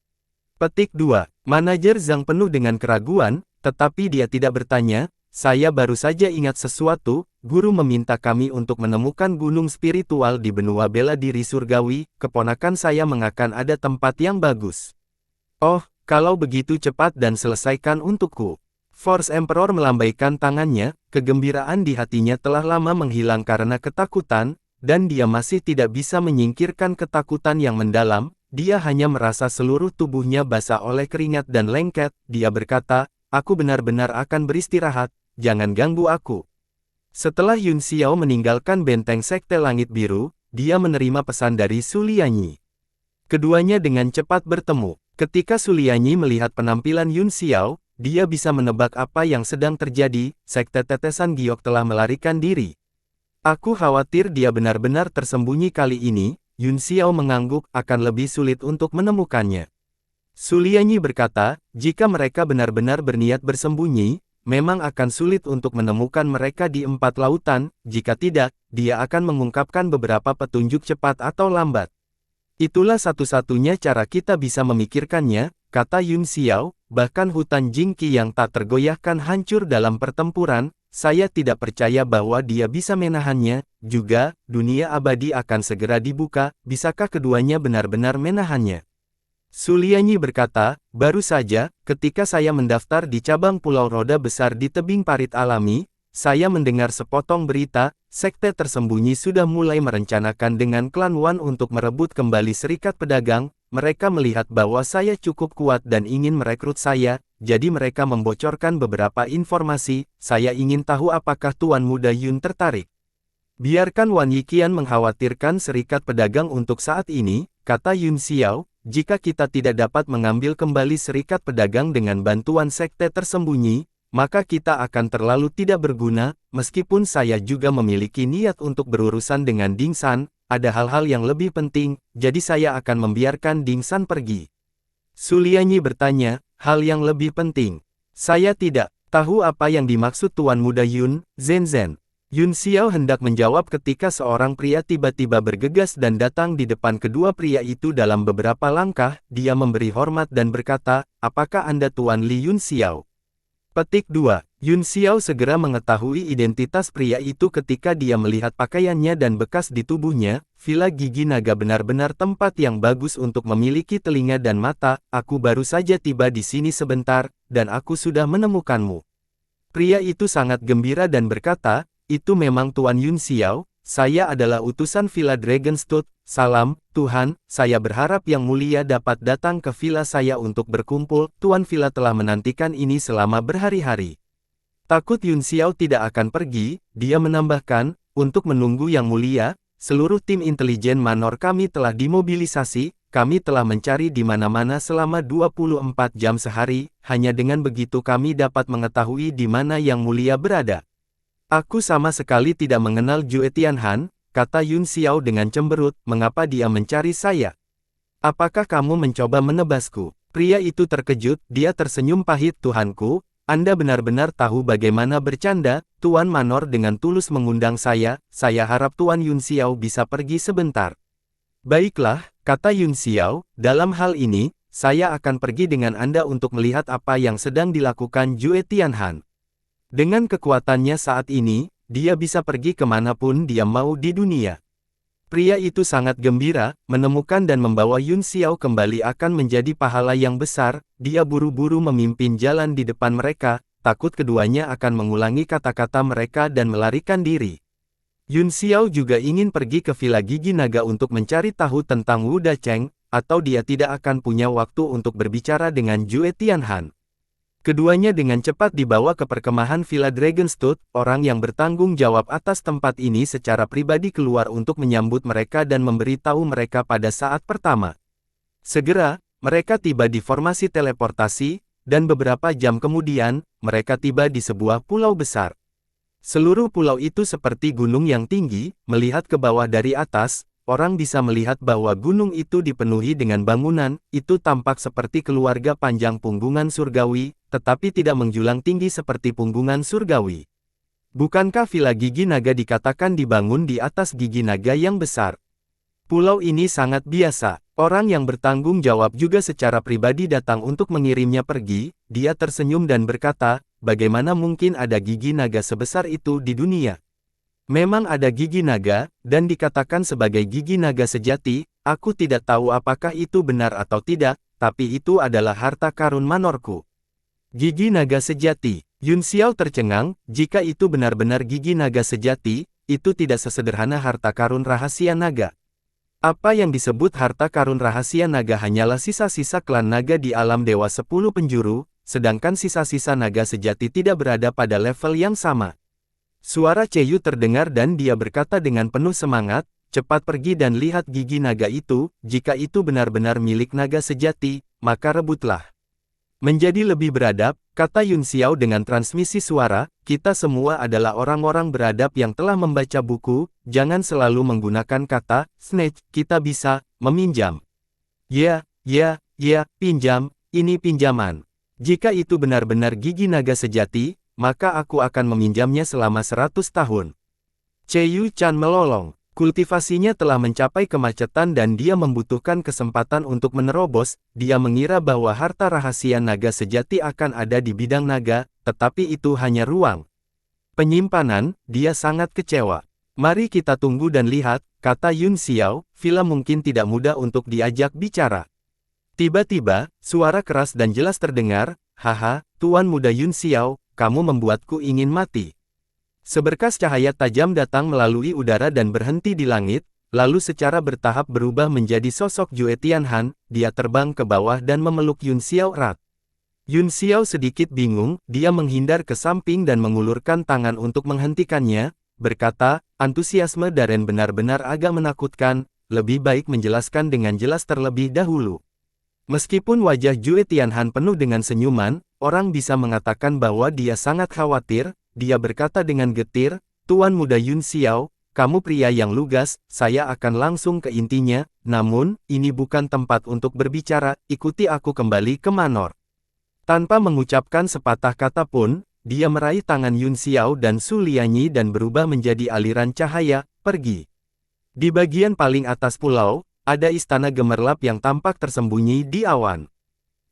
Petik 2. Manajer Zhang penuh dengan keraguan, tetapi dia tidak bertanya, "Saya baru saja ingat sesuatu, guru meminta kami untuk menemukan gunung spiritual di benua bela diri surgawi, keponakan saya mengakan ada tempat yang bagus." "Oh, kalau begitu cepat dan selesaikan untukku." Force Emperor melambaikan tangannya, kegembiraan di hatinya telah lama menghilang karena ketakutan, dan dia masih tidak bisa menyingkirkan ketakutan yang mendalam, dia hanya merasa seluruh tubuhnya basah oleh keringat dan lengket, dia berkata, "Aku benar-benar akan beristirahat, jangan ganggu aku." Setelah Yun Xiao meninggalkan benteng Sekte Langit Biru, dia menerima pesan dari Su Lianyi. Keduanya dengan cepat bertemu. Ketika Su Lianyi melihat penampilan Yun Xiao, dia bisa menebak apa yang sedang terjadi, Sekte Tetesan Giok telah melarikan diri. "Aku khawatir dia benar-benar tersembunyi kali ini," Yun Xiao mengangguk, "akan lebih sulit untuk menemukannya." Su Lianyi berkata, "Jika mereka benar-benar berniat bersembunyi, memang akan sulit untuk menemukan mereka di 4 lautan, jika tidak, dia akan mengungkapkan beberapa petunjuk cepat atau lambat. Itulah satu-satunya cara kita bisa memikirkannya," kata Yun Xiao, "bahkan hutan Jingqi yang tak tergoyahkan hancur dalam pertempuran, saya tidak percaya bahwa dia bisa menahannya, juga, dunia abadi akan segera dibuka, bisakah keduanya benar-benar menahannya?" Su Lianyi berkata, "Baru saja, ketika saya mendaftar di cabang Pulau Roda Besar di tebing parit alami, saya mendengar sepotong berita, sekte tersembunyi sudah mulai merencanakan dengan klan Wan untuk merebut kembali Serikat Pedagang, mereka melihat bahwa saya cukup kuat dan ingin merekrut saya, jadi mereka membocorkan beberapa informasi, saya ingin tahu apakah Tuan Muda Yun tertarik." "Biarkan Wan Yiqian mengkhawatirkan Serikat Pedagang untuk saat ini," kata Yun Xiao, "jika kita tidak dapat mengambil kembali Serikat Pedagang dengan bantuan sekte tersembunyi, maka kita akan terlalu tidak berguna, meskipun saya juga memiliki niat untuk berurusan dengan Ding San, ada hal-hal yang lebih penting, jadi saya akan membiarkan Ding San pergi." Su Lianyi bertanya, "Hal yang lebih penting? Saya tidak tahu apa yang dimaksud Tuan Muda Yun, Zhen." Yun Xiao hendak menjawab ketika seorang pria tiba-tiba bergegas dan datang di depan kedua pria itu dalam beberapa langkah, dia memberi hormat dan berkata, "Apakah Anda Tuan Li Yun Xiao?" Petik 2. Yun Xiao segera mengetahui identitas pria itu ketika dia melihat pakaiannya dan bekas di tubuhnya, Villa Gigi Naga benar-benar tempat yang bagus untuk memiliki telinga dan mata, "Aku baru saja tiba di sini sebentar, dan aku sudah menemukanmu." Pria itu sangat gembira dan berkata, "Itu memang Tuan Yun Xiao, saya adalah utusan Villa Dragonstone, salam, Tuhan, saya berharap Yang Mulia dapat datang ke villa saya untuk berkumpul, Tuan Villa telah menantikan ini selama berhari-hari." Takut Yun Xiao tidak akan pergi, dia menambahkan, "Untuk menunggu Yang Mulia, seluruh tim intelijen Manor kami telah dimobilisasi, kami telah mencari di mana-mana selama 24 jam sehari, hanya dengan begitu kami dapat mengetahui di mana Yang Mulia berada." "Aku sama sekali tidak mengenal Jue Tianhan," kata Yun Xiao dengan cemberut, "mengapa dia mencari saya? Apakah kamu mencoba menebasku?" Pria itu terkejut, dia tersenyum pahit, "Tuhanku, Anda benar-benar tahu bagaimana bercanda, Tuan Manor dengan tulus mengundang saya harap Tuan Yun Xiao bisa pergi sebentar." "Baiklah," kata Yun Xiao, "dalam hal ini, saya akan pergi dengan Anda untuk melihat apa yang sedang dilakukan Jue Tianhan. Dengan kekuatannya saat ini, dia bisa pergi kemanapun dia mau di dunia." Pria itu sangat gembira, menemukan dan membawa Yun Xiao kembali akan menjadi pahala yang besar, dia buru-buru memimpin jalan di depan mereka, takut keduanya akan mengulangi kata-kata mereka dan melarikan diri. Yun Xiao juga ingin pergi ke Villa Gigi Naga untuk mencari tahu tentang Wu Dacheng, atau dia tidak akan punya waktu untuk berbicara dengan Jue Tianhan. Keduanya dengan cepat dibawa ke perkemahan Villa Dragonstone, orang yang bertanggung jawab atas tempat ini secara pribadi keluar untuk menyambut mereka dan memberitahu mereka pada saat pertama. Segera, mereka tiba di formasi teleportasi, dan beberapa jam kemudian, mereka tiba di sebuah pulau besar. Seluruh pulau itu seperti gunung yang tinggi, melihat ke bawah dari atas, orang bisa melihat bahwa gunung itu dipenuhi dengan bangunan, itu tampak seperti keluarga panjang punggungan surgawi, tetapi tidak menjulang tinggi seperti punggungan surgawi. Bukankah Villa Gigi Naga dikatakan dibangun di atas gigi naga yang besar? Pulau ini sangat biasa. Orang yang bertanggung jawab juga secara pribadi datang untuk mengirimnya pergi. Dia tersenyum dan berkata, bagaimana mungkin ada gigi naga sebesar itu di dunia? Memang ada gigi naga, dan dikatakan sebagai gigi naga sejati. Aku tidak tahu apakah itu benar atau tidak, tapi itu adalah harta karun manorku. Gigi naga sejati. Yun Xiao tercengang, jika itu benar-benar gigi naga sejati, itu tidak sesederhana harta karun rahasia naga. Apa yang disebut harta karun rahasia naga hanyalah sisa-sisa klan naga di alam Dewa 10 Penjuru, sedangkan sisa-sisa naga sejati tidak berada pada level yang sama. Suara Cheyu terdengar dan dia berkata dengan penuh semangat, cepat pergi dan lihat gigi naga itu, jika itu benar-benar milik naga sejati, maka rebutlah. Menjadi lebih beradab, kata Yun Xiao dengan transmisi suara, kita semua adalah orang-orang beradab yang telah membaca buku, jangan selalu menggunakan kata, snatch, kita bisa, meminjam. Ya, pinjam, ini pinjaman. Jika itu benar-benar gigi naga sejati, maka aku akan meminjamnya selama 100 tahun. Cheyu Chan melolong. Kultivasinya telah mencapai kemacetan dan dia membutuhkan kesempatan untuk menerobos. Dia mengira bahwa harta rahasia naga sejati akan ada di bidang naga, tetapi itu hanya ruang penyimpanan. Dia sangat kecewa. Mari kita tunggu dan lihat, kata Yun Xiao, Villa mungkin tidak mudah untuk diajak bicara. Tiba-tiba, suara keras dan jelas terdengar, haha, Tuan Muda Yun Xiao, kamu membuatku ingin mati. Seberkas cahaya tajam datang melalui udara dan berhenti di langit, lalu secara bertahap berubah menjadi sosok Jue Tianhan. Dia terbang ke bawah dan memeluk Yun Xiao erat. Yun Xiao sedikit bingung, dia menghindar ke samping dan mengulurkan tangan untuk menghentikannya, berkata, antusiasme Darren benar-benar agak menakutkan, lebih baik menjelaskan dengan jelas terlebih dahulu. Meskipun wajah Jue Tianhan penuh dengan senyuman, orang bisa mengatakan bahwa dia sangat khawatir. Dia berkata dengan getir, Tuan Muda Yun Xiao, kamu pria yang lugas, saya akan langsung ke intinya, namun, ini bukan tempat untuk berbicara, ikuti aku kembali ke Manor. Tanpa mengucapkan sepatah kata pun, dia meraih tangan Yun Xiao dan Su Lianyi dan berubah menjadi aliran cahaya, pergi. Di bagian paling atas pulau, ada istana gemerlap yang tampak tersembunyi di awan.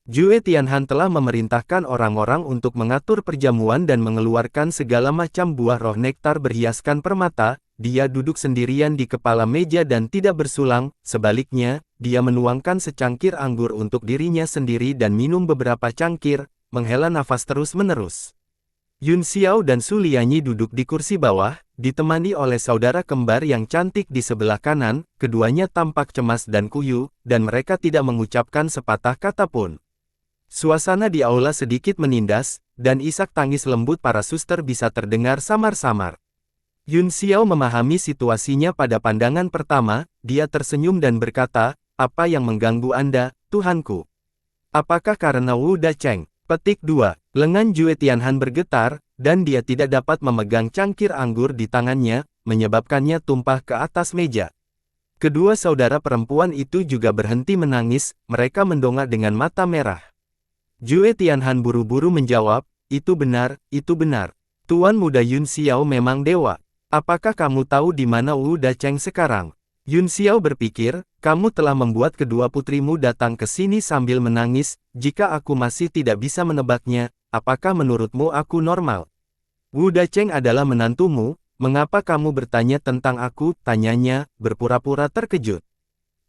Jue Tianhan telah memerintahkan orang-orang untuk mengatur perjamuan dan mengeluarkan segala macam buah roh nektar berhiaskan permata. Dia duduk sendirian di kepala meja dan tidak bersulang, sebaliknya, dia menuangkan secangkir anggur untuk dirinya sendiri dan minum beberapa cangkir, menghela nafas terus-menerus. Yun Xiao dan Su Lianyi duduk di kursi bawah, ditemani oleh saudara kembar yang cantik di sebelah kanan, keduanya tampak cemas dan kuyu, dan mereka tidak mengucapkan sepatah kata pun. Suasana di aula sedikit menindas, dan isak tangis lembut para suster bisa terdengar samar-samar. Yun Xiao memahami situasinya pada pandangan pertama, dia tersenyum dan berkata, apa yang mengganggu Anda, Tuhanku? Apakah karena Wu Dacheng? Petik 2. Lengan Jue Tianhan bergetar, dan dia tidak dapat memegang cangkir anggur di tangannya, menyebabkannya tumpah ke atas meja. Kedua saudara perempuan itu juga berhenti menangis, mereka mendongak dengan mata merah. Jue Tianhan buru-buru menjawab, itu benar, itu benar. Tuan Muda Yun Xiao memang dewa. Apakah kamu tahu di mana Wu Dacheng sekarang? Yun Xiao berpikir, kamu telah membuat kedua putrimu datang ke sini sambil menangis, jika aku masih tidak bisa menebaknya, apakah menurutmu aku normal? Wu Dacheng adalah menantumu, mengapa kamu bertanya tentang aku, tanyanya, berpura-pura terkejut.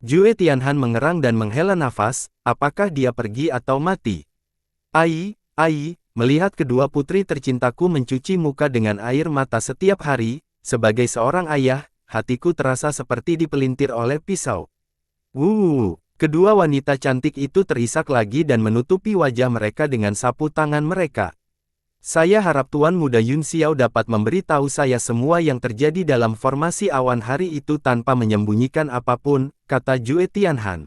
Jue Tianhan mengerang dan menghela nafas, apakah dia pergi atau mati? Ai, Melihat kedua putri tercintaku mencuci muka dengan air mata setiap hari, sebagai seorang ayah, hatiku terasa seperti dipelintir oleh pisau. Kedua wanita cantik itu terisak lagi dan menutupi wajah mereka dengan sapu tangan mereka. Saya harap Tuan Muda Yun Xiao dapat memberitahu saya semua yang terjadi dalam formasi awan hari itu tanpa menyembunyikan apapun, kata Jue Tianhan.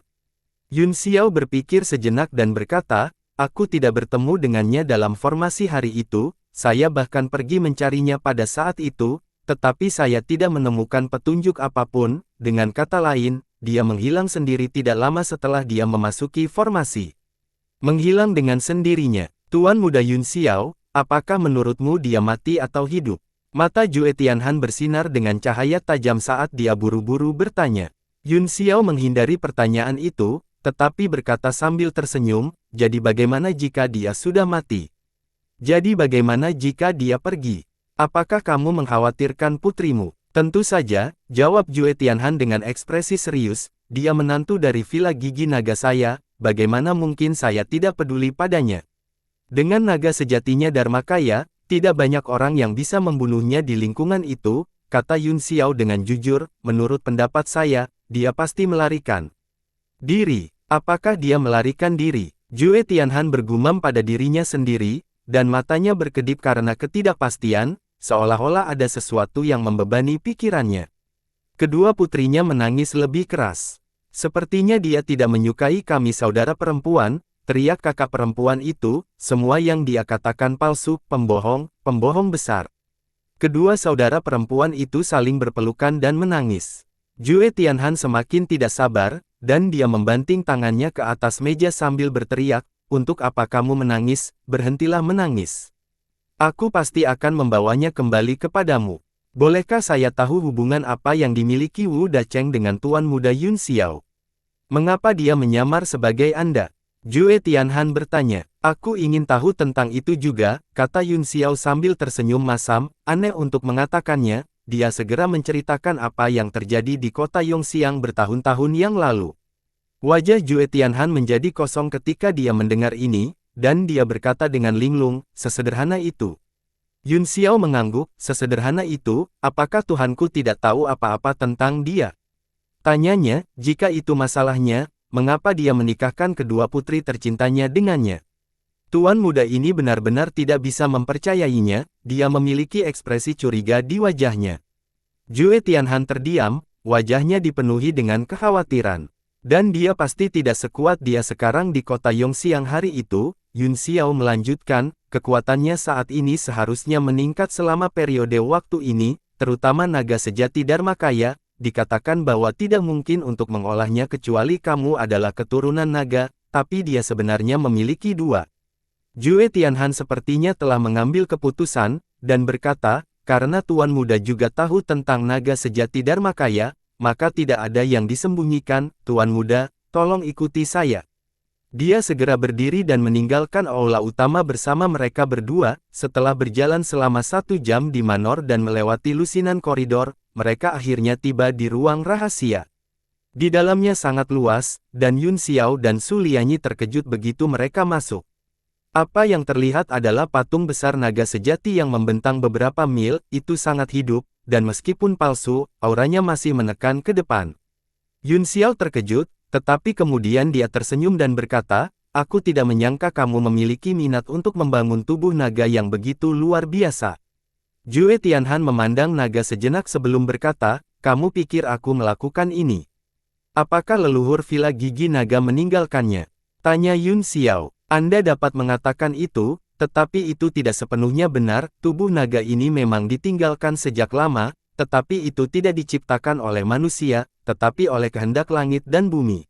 Yun Xiao berpikir sejenak dan berkata, aku tidak bertemu dengannya dalam formasi hari itu, saya bahkan pergi mencarinya pada saat itu, tetapi saya tidak menemukan petunjuk apapun, dengan kata lain, dia menghilang sendiri tidak lama setelah dia memasuki formasi. Menghilang dengan sendirinya. Tuan Muda Yun Xiao, apakah menurutmu dia mati atau hidup? Mata Jue Tianhan bersinar dengan cahaya tajam saat dia buru-buru bertanya. Yun Xiao menghindari pertanyaan itu, tetapi berkata sambil tersenyum, jadi bagaimana jika dia sudah mati? Jadi bagaimana jika dia pergi? Apakah kamu mengkhawatirkan putrimu? Tentu saja, jawab Jue Tianhan dengan ekspresi serius, dia menantu dari Villa Gigi Naga saya, bagaimana mungkin saya tidak peduli padanya? Dengan naga sejatinya Dharmakaya, tidak banyak orang yang bisa membunuhnya di lingkungan itu, kata Yun Xiao dengan jujur, menurut pendapat saya, dia pasti melarikan diri. Apakah dia melarikan diri? Jue Tianhan bergumam pada dirinya sendiri, dan matanya berkedip karena ketidakpastian, seolah-olah ada sesuatu yang membebani pikirannya. Kedua putrinya menangis lebih keras. Sepertinya dia tidak menyukai kami saudara perempuan, teriak kakak perempuan itu, semua yang dia katakan palsu, pembohong, pembohong besar. Kedua saudara perempuan itu saling berpelukan dan menangis. Jue Tianhan semakin tidak sabar, dan dia membanting tangannya ke atas meja sambil berteriak, untuk apa kamu menangis, berhentilah menangis. Aku pasti akan membawanya kembali kepadamu. Bolehkah saya tahu hubungan apa yang dimiliki Wu Dacheng dengan Tuan Muda Yun Xiao? Mengapa dia menyamar sebagai Anda? Jue Tianhan bertanya. Aku ingin tahu tentang itu juga, kata Yun Xiao sambil tersenyum masam, aneh untuk mengatakannya, dia segera menceritakan apa yang terjadi di kota Yongxiang bertahun-tahun yang lalu. Wajah Jue Tianhan menjadi kosong ketika dia mendengar ini, dan dia berkata dengan linglung, sesederhana itu. Yun Xiao mengangguk, sesederhana itu, apakah Tuhanku tidak tahu apa-apa tentang dia? Tanyanya, jika itu masalahnya, mengapa dia menikahkan kedua putri tercintanya dengannya? Tuan muda ini benar-benar tidak bisa mempercayainya, dia memiliki ekspresi curiga di wajahnya. Jue Tianhan terdiam, wajahnya dipenuhi dengan kekhawatiran. Dan dia pasti tidak sekuat dia sekarang di kota Yongxiang hari itu, Yun Xiao melanjutkan, kekuatannya saat ini seharusnya meningkat selama periode waktu ini, terutama naga sejati Dharmakaya, dikatakan bahwa tidak mungkin untuk mengolahnya kecuali kamu adalah keturunan naga, tapi dia sebenarnya memiliki dua. Jue Tianhan sepertinya telah mengambil keputusan, dan berkata, karena Tuan Muda juga tahu tentang naga sejati Dharmakaya, maka tidak ada yang disembunyikan, Tuan Muda, tolong ikuti saya. Dia segera berdiri dan meninggalkan aula utama bersama mereka berdua, setelah berjalan selama 1 jam di manor dan melewati lusinan koridor, mereka akhirnya tiba di ruang rahasia. Di dalamnya sangat luas, dan Yun Xiao dan Su Lianyi terkejut begitu mereka masuk. Apa yang terlihat adalah patung besar naga sejati yang membentang beberapa mil, itu sangat hidup, dan meskipun palsu, auranya masih menekan ke depan. Yun Xiao terkejut, tetapi kemudian dia tersenyum dan berkata, aku tidak menyangka kamu memiliki minat untuk membangun tubuh naga yang begitu luar biasa. Jue Tianhan memandang naga sejenak sebelum berkata, kamu pikir aku melakukan ini? Apakah leluhur Villa Gigi Naga meninggalkannya? Tanya Yun Xiao. Anda dapat mengatakan itu, tetapi itu tidak sepenuhnya benar, tubuh naga ini memang ditinggalkan sejak lama, tetapi itu tidak diciptakan oleh manusia, tetapi oleh kehendak langit dan bumi.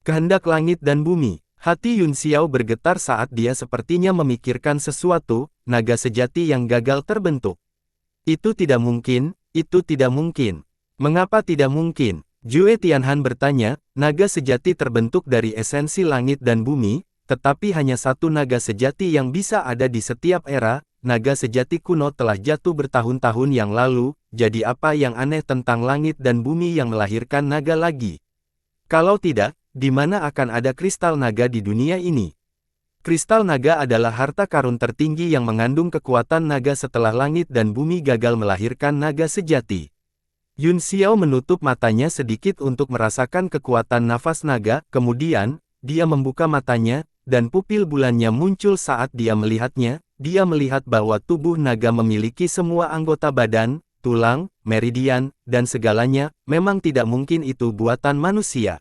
Kehendak langit dan bumi. Hati Yun Xiao bergetar saat dia sepertinya memikirkan sesuatu, naga sejati yang gagal terbentuk. Itu tidak mungkin, itu tidak mungkin. Mengapa tidak mungkin? Jue Tianhan bertanya, naga sejati terbentuk dari esensi langit dan bumi, tetapi hanya satu naga sejati yang bisa ada di setiap era, naga sejati kuno telah jatuh bertahun-tahun yang lalu, jadi apa yang aneh tentang langit dan bumi yang melahirkan naga lagi? Kalau tidak, di mana akan ada kristal naga di dunia ini? Kristal naga adalah harta karun tertinggi yang mengandung kekuatan naga setelah langit dan bumi gagal melahirkan naga sejati. Yun Xiao menutup matanya sedikit untuk merasakan kekuatan nafas naga, kemudian, dia membuka matanya, dan pupil bulannya muncul saat dia melihatnya. Dia melihat bahwa tubuh naga memiliki semua anggota badan, tulang, meridian, dan segalanya. Memang tidak mungkin itu buatan manusia.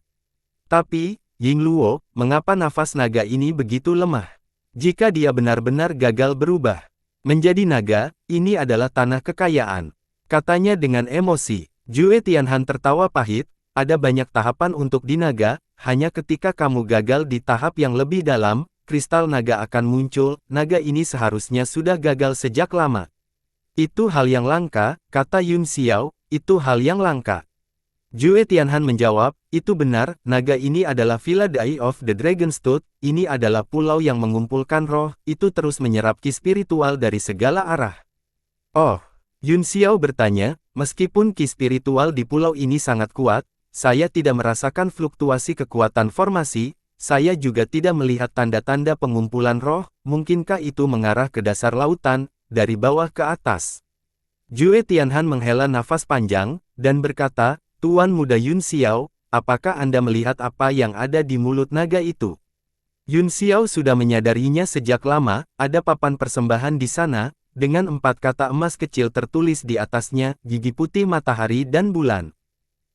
Tapi, Yingluo, mengapa nafas naga ini begitu lemah? Jika dia benar-benar gagal berubah menjadi naga, ini adalah tanah kekayaan. Katanya dengan emosi. Jue Tianhan tertawa pahit, ada banyak tahapan untuk di naga, hanya ketika kamu gagal di tahap yang lebih dalam, kristal naga akan muncul. Naga ini seharusnya sudah gagal sejak lama. Itu hal yang langka, kata Yun Xiao, itu hal yang langka. Jue Tianhan menjawab, itu benar, naga ini adalah Villa Eye of the Dragon's Tooth, ini adalah pulau yang mengumpulkan roh, itu terus menyerap ki spiritual dari segala arah. Oh, Yun Xiao bertanya, meskipun ki spiritual di pulau ini sangat kuat, saya tidak merasakan fluktuasi kekuatan formasi, saya juga tidak melihat tanda-tanda pengumpulan roh, mungkinkah itu mengarah ke dasar lautan, dari bawah ke atas? Jue Tianhan menghela nafas panjang, dan berkata, Tuan Muda Yun Xiao, apakah Anda melihat apa yang ada di mulut naga itu? Yun Xiao sudah menyadarinya sejak lama, ada papan persembahan di sana, dengan 4 kata emas kecil tertulis di atasnya, gigi putih matahari dan bulan.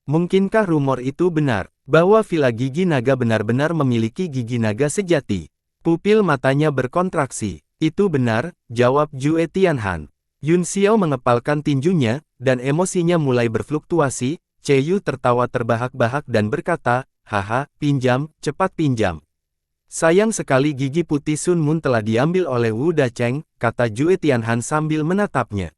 Mungkinkah rumor itu benar, bahwa Villa Gigi Naga benar-benar memiliki gigi naga sejati? Pupil matanya berkontraksi. Itu benar, jawab Jue Tianhan. Yun Xiao mengepalkan tinjunya, dan emosinya mulai berfluktuasi. Yu tertawa terbahak-bahak dan berkata, haha, pinjam, cepat pinjam. Sayang sekali gigi putih Sun Moon telah diambil oleh Wu Dacheng, kata Jue Tianhan sambil menatapnya.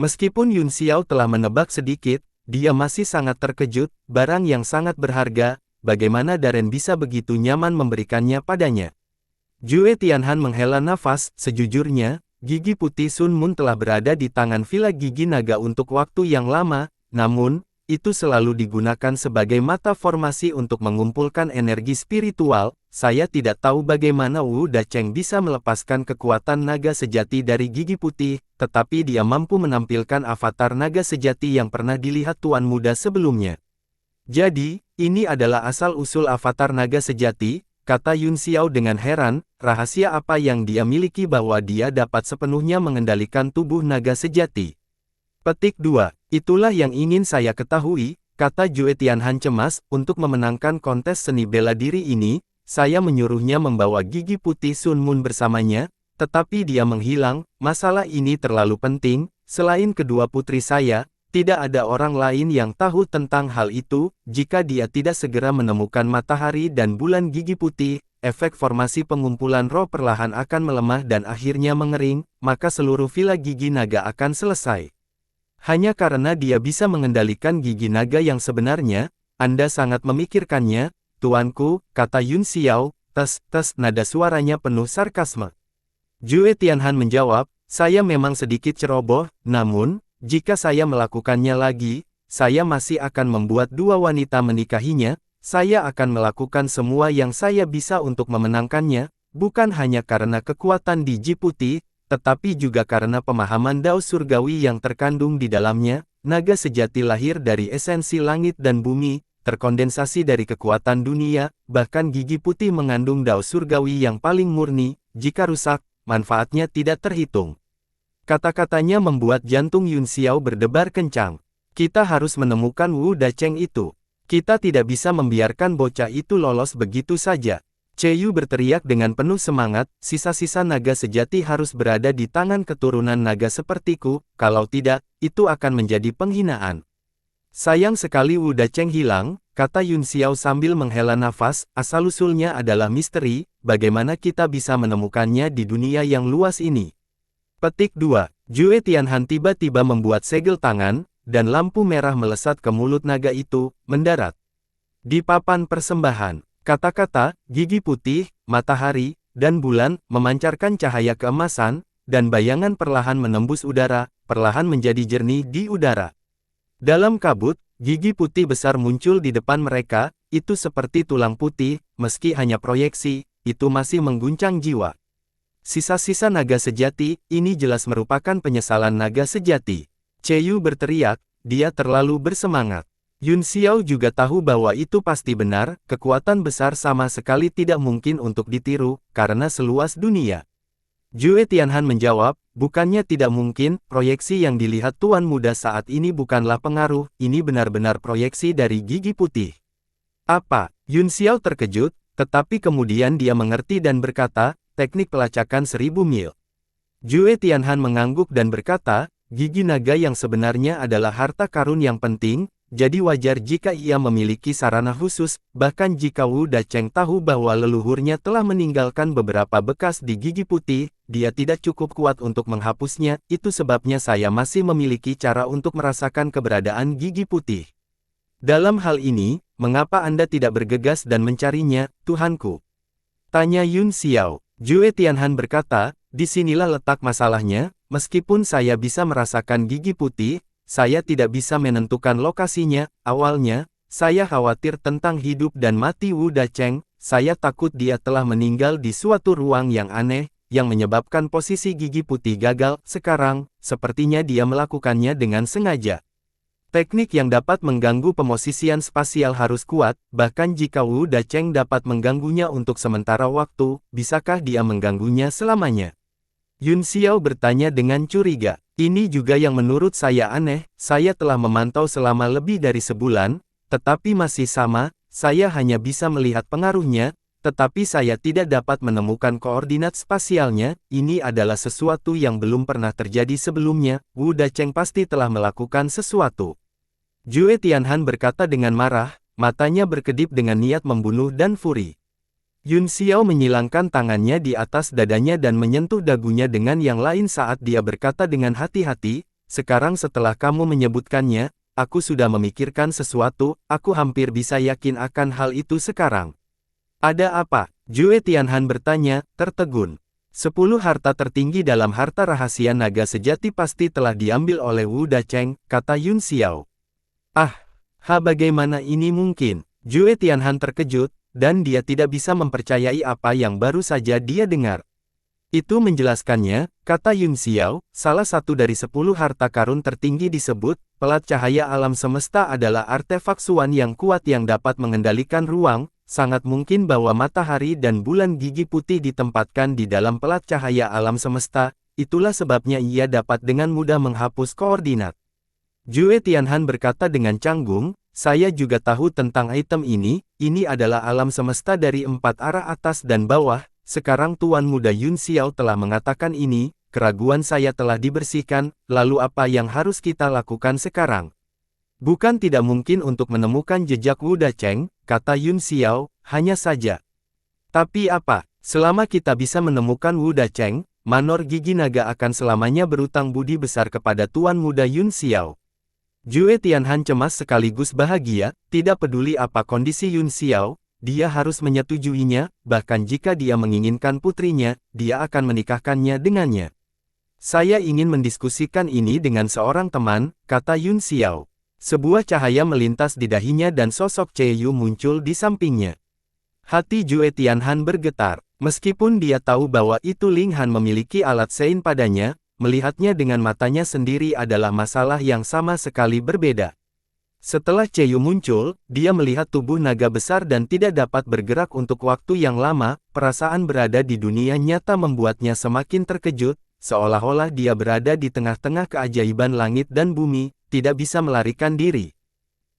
Meskipun Yun Xiao telah menebak sedikit, dia masih sangat terkejut, barang yang sangat berharga, bagaimana Darren bisa begitu nyaman memberikannya padanya. Jue Tianhan menghela nafas, sejujurnya, gigi putih Sun Moon telah berada di tangan Villa Gigi Naga untuk waktu yang lama, namun, itu selalu digunakan sebagai mata formasi untuk mengumpulkan energi spiritual. Saya tidak tahu bagaimana Wu Dacheng bisa melepaskan kekuatan naga sejati dari gigi putih, tetapi dia mampu menampilkan avatar naga sejati yang pernah dilihat Tuan Muda sebelumnya. Jadi, ini adalah asal-usul avatar naga sejati, kata Yun Xiao dengan heran, rahasia apa yang dia miliki bahwa dia dapat sepenuhnya mengendalikan tubuh naga sejati. Petik 2. Itulah yang ingin saya ketahui, kata Jue Tianhan cemas, untuk memenangkan kontes seni bela diri ini, saya menyuruhnya membawa gigi putih Sun Moon bersamanya, tetapi dia menghilang, masalah ini terlalu penting, selain kedua putri saya, tidak ada orang lain yang tahu tentang hal itu, jika dia tidak segera menemukan matahari dan bulan gigi putih, efek formasi pengumpulan roh perlahan akan melemah dan akhirnya mengering, maka seluruh Villa Gigi Naga akan selesai. Hanya karena dia bisa mengendalikan gigi naga yang sebenarnya, Anda sangat memikirkannya, tuanku, kata Yun Xiao, nada suaranya penuh sarkasme. Jue Tianhan menjawab, saya memang sedikit ceroboh, namun, jika saya melakukannya lagi, saya masih akan membuat 2 wanita menikahinya, saya akan melakukan semua yang saya bisa untuk memenangkannya, bukan hanya karena kekuatan di Ji Putih, tetapi juga karena pemahaman Dao Surgawi yang terkandung di dalamnya. Naga sejati lahir dari esensi langit dan bumi, terkondensasi dari kekuatan dunia, bahkan gigi putih mengandung Dao Surgawi yang paling murni, jika rusak, manfaatnya tidak terhitung. Kata-katanya membuat jantung Yun Xiao berdebar kencang. Kita harus menemukan Wu Dacheng itu. Kita tidak bisa membiarkan bocah itu lolos begitu saja. Yu berteriak dengan penuh semangat, sisa-sisa naga sejati harus berada di tangan keturunan naga sepertiku, kalau tidak, itu akan menjadi penghinaan. Sayang sekali Wu Dacheng hilang, kata Yun Xiao sambil menghela nafas, asal-usulnya adalah misteri, bagaimana kita bisa menemukannya di dunia yang luas ini. Petik 2. Jue Tianhan tiba-tiba membuat segel tangan, dan lampu merah melesat ke mulut naga itu, mendarat di papan persembahan. Kata-kata, gigi putih, matahari, dan bulan, memancarkan cahaya keemasan, dan bayangan perlahan menembus udara, perlahan menjadi jernih di udara. Dalam kabut, gigi putih besar muncul di depan mereka, itu seperti tulang putih, meski hanya proyeksi, itu masih mengguncang jiwa. Sisa-sisa naga sejati, ini jelas merupakan penyesalan naga sejati. Yu berteriak, dia terlalu bersemangat. Yun Xiao juga tahu bahwa itu pasti benar, kekuatan besar sama sekali tidak mungkin untuk ditiru, karena seluas dunia. Jue Tianhan menjawab, bukannya tidak mungkin, proyeksi yang dilihat Tuan Muda saat ini bukanlah pengaruh, ini benar-benar proyeksi dari gigi putih. Apa? Yun Xiao terkejut, tetapi kemudian dia mengerti dan berkata, teknik pelacakan 1000 mil. Jue Tianhan mengangguk dan berkata, gigi naga yang sebenarnya adalah harta karun yang penting, jadi wajar jika ia memiliki sarana khusus, bahkan jika Wu Dacheng tahu bahwa leluhurnya telah meninggalkan beberapa bekas di gigi putih, dia tidak cukup kuat untuk menghapusnya, itu sebabnya saya masih memiliki cara untuk merasakan keberadaan gigi putih. Dalam hal ini, mengapa Anda tidak bergegas dan mencarinya, Tuhanku? Tanya Yun Xiao. Jue Tianhan berkata, disinilah letak masalahnya, meskipun saya bisa merasakan gigi putih, saya tidak bisa menentukan lokasinya. Awalnya, saya khawatir tentang hidup dan mati Wu Dacheng, saya takut dia telah meninggal di suatu ruang yang aneh, yang menyebabkan posisi gigi putih gagal. Sekarang, sepertinya dia melakukannya dengan sengaja. Teknik yang dapat mengganggu pemosisian spasial harus kuat, bahkan jika Wu Dacheng dapat mengganggunya untuk sementara waktu, bisakah dia mengganggunya selamanya? Yun Xiao bertanya dengan curiga. Ini juga yang menurut saya aneh, saya telah memantau selama lebih dari sebulan, tetapi masih sama, saya hanya bisa melihat pengaruhnya, tetapi saya tidak dapat menemukan koordinat spasialnya, ini adalah sesuatu yang belum pernah terjadi sebelumnya, Wu Dacheng pasti telah melakukan sesuatu. Jue Tianhan berkata dengan marah, matanya berkedip dengan niat membunuh dan furi. Yun Xiao menyilangkan tangannya di atas dadanya dan menyentuh dagunya dengan yang lain saat dia berkata dengan hati-hati, sekarang setelah kamu menyebutkannya, aku sudah memikirkan sesuatu, aku hampir bisa yakin akan hal itu sekarang. Ada apa? Jue Tianhan bertanya, tertegun. 10 harta tertinggi dalam harta rahasia naga sejati pasti telah diambil oleh Wu Dacheng, kata Yun Xiao. Bagaimana ini mungkin? Jue Tianhan terkejut, dan dia tidak bisa mempercayai apa yang baru saja dia dengar. Itu menjelaskannya, kata Yun Xiao, salah satu dari 10 harta karun tertinggi disebut, pelat cahaya alam semesta adalah artefak Suan yang kuat yang dapat mengendalikan ruang, sangat mungkin bahwa matahari dan bulan gigi putih ditempatkan di dalam pelat cahaya alam semesta, itulah sebabnya ia dapat dengan mudah menghapus koordinat. Jue Tianhan berkata dengan canggung, saya juga tahu tentang item ini adalah alam semesta dari 4 arah atas dan bawah, sekarang Tuan Muda Yun Xiao telah mengatakan ini, keraguan saya telah dibersihkan, lalu apa yang harus kita lakukan sekarang? Bukan tidak mungkin untuk menemukan jejak Wu Dacheng, kata Yun Xiao, hanya saja. Tapi apa, selama kita bisa menemukan Wu Dacheng, Manor Gigi Naga akan selamanya berutang budi besar kepada Tuan Muda Yun Xiao. Jue Tianhan cemas sekaligus bahagia, tidak peduli apa kondisi Yun Xiao, dia harus menyetujuinya, bahkan jika dia menginginkan putrinya, dia akan menikahkannya dengannya. Saya ingin mendiskusikan ini dengan seorang teman, kata Yun Xiao. Sebuah cahaya melintas di dahinya dan sosok Yu muncul di sampingnya. Hati Jue Tianhan bergetar, meskipun dia tahu bahwa itu Ling Han memiliki alat sein padanya, melihatnya dengan matanya sendiri adalah masalah yang sama sekali berbeda. Setelah Yu muncul, dia melihat tubuh naga besar dan tidak dapat bergerak untuk waktu yang lama, perasaan berada di dunia nyata membuatnya semakin terkejut, seolah-olah dia berada di tengah-tengah keajaiban langit dan bumi, tidak bisa melarikan diri.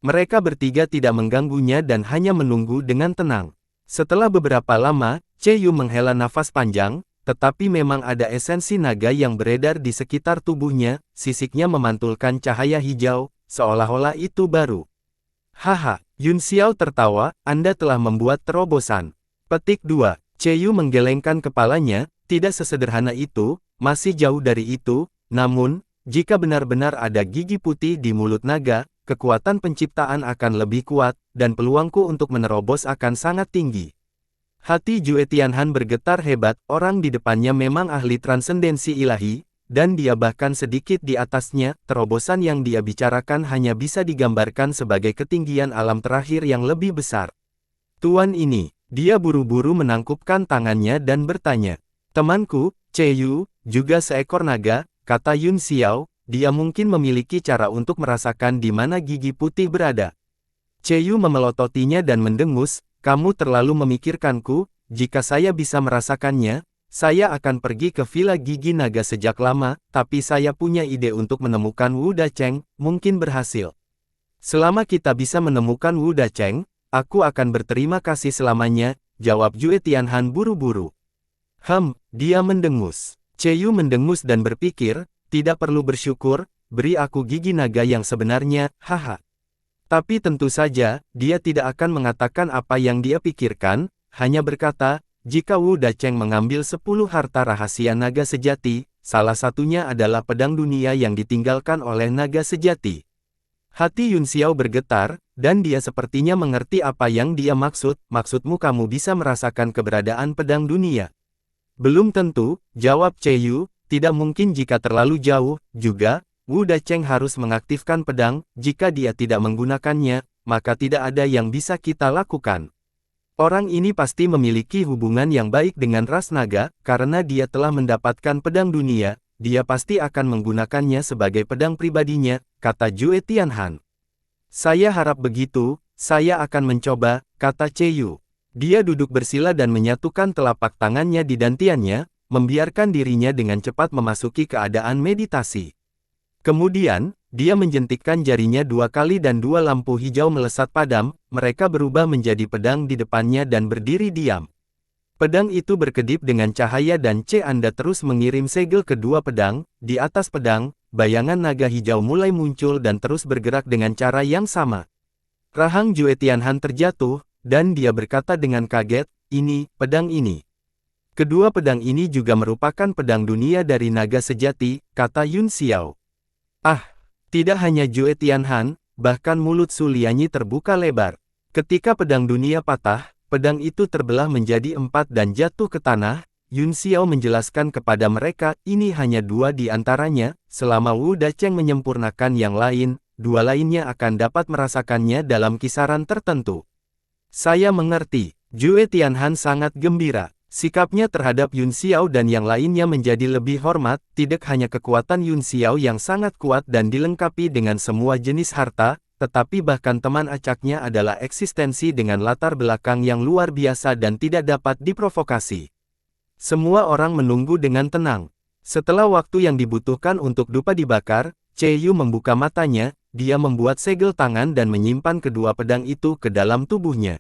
Mereka bertiga tidak mengganggunya dan hanya menunggu dengan tenang. Setelah beberapa lama, Yu menghela nafas panjang, tetapi memang ada esensi naga yang beredar di sekitar tubuhnya, sisiknya memantulkan cahaya hijau, seolah-olah itu baru. Haha, Yun Xiao tertawa, Anda telah membuat terobosan. Petik 2. Yu menggelengkan kepalanya, tidak sesederhana itu, masih jauh dari itu, namun, jika benar-benar ada gigi putih di mulut naga, kekuatan penciptaan akan lebih kuat, dan peluangku untuk menerobos akan sangat tinggi. Hati Jue Tianhan bergetar hebat, orang di depannya memang ahli transendensi ilahi, dan dia bahkan sedikit di atasnya, terobosan yang dia bicarakan hanya bisa digambarkan sebagai ketinggian alam terakhir yang lebih besar. Tuan ini, Dia buru-buru menangkupkan tangannya dan bertanya. Temanku, Cheyu, juga seekor naga, kata Yun Xiao, dia mungkin memiliki cara untuk merasakan di mana gigi putih berada. Cheyu memelototinya dan mendengus, kamu terlalu memikirkanku, jika saya bisa merasakannya, saya akan pergi ke Villa Gigi Naga sejak lama, tapi saya punya ide untuk menemukan Wu Dacheng, mungkin berhasil. Selama kita bisa menemukan Wu Dacheng, aku akan berterima kasih selamanya, jawab Jue Tianhan buru-buru. Dia mendengus. Cheyu mendengus dan berpikir, tidak perlu bersyukur, beri aku gigi naga yang sebenarnya, haha. Tapi tentu saja, dia tidak akan mengatakan apa yang dia pikirkan, hanya berkata, jika Wu Dacheng mengambil 10 harta rahasia naga sejati, salah satunya adalah pedang dunia yang ditinggalkan oleh naga sejati. Hati Yun Xiao bergetar, dan dia sepertinya mengerti apa yang dia maksud, maksudmu kamu bisa merasakan keberadaan pedang dunia. Belum tentu, jawab Cheyu, tidak mungkin jika terlalu jauh, juga, Wu Dacheng harus mengaktifkan pedang, jika dia tidak menggunakannya, maka tidak ada yang bisa kita lakukan. Orang ini pasti memiliki hubungan yang baik dengan ras naga, karena dia telah mendapatkan pedang dunia, dia pasti akan menggunakannya sebagai pedang pribadinya, kata Jue Tianhan. Saya harap begitu, saya akan mencoba, kata Cheyu. Dia duduk bersila dan menyatukan telapak tangannya di dantiannya, membiarkan dirinya dengan cepat memasuki keadaan meditasi. Kemudian, dia menjentikkan jarinya 2 kali dan 2 lampu hijau melesat padam, mereka berubah menjadi pedang di depannya dan berdiri diam. Pedang itu berkedip dengan cahaya dan Anda terus mengirim segel kedua pedang, di atas pedang, bayangan naga hijau mulai muncul dan terus bergerak dengan cara yang sama. Rahang Jue Tianhan terjatuh, dan dia berkata dengan kaget, pedang ini. Kedua pedang ini juga merupakan pedang dunia dari naga sejati, kata Yun Xiao. Tidak hanya Jue Tianhan, bahkan mulut Su Lianyi terbuka lebar. Ketika pedang dunia patah, pedang itu terbelah menjadi 4 dan jatuh ke tanah. Yun Xiao menjelaskan kepada mereka, ini hanya 2 di antaranya, selama Wu Dacheng menyempurnakan yang lain, 2 lainnya akan dapat merasakannya dalam kisaran tertentu. Saya mengerti. Jue Tianhan sangat gembira. Sikapnya terhadap Yun Xiao dan yang lainnya menjadi lebih hormat, tidak hanya kekuatan Yun Xiao yang sangat kuat dan dilengkapi dengan semua jenis harta, tetapi bahkan teman acaknya adalah eksistensi dengan latar belakang yang luar biasa dan tidak dapat diprovokasi. Semua orang menunggu dengan tenang. Setelah waktu yang dibutuhkan untuk dupa dibakar, Cheyu membuka matanya, dia membuat segel tangan dan menyimpan kedua pedang itu ke dalam tubuhnya.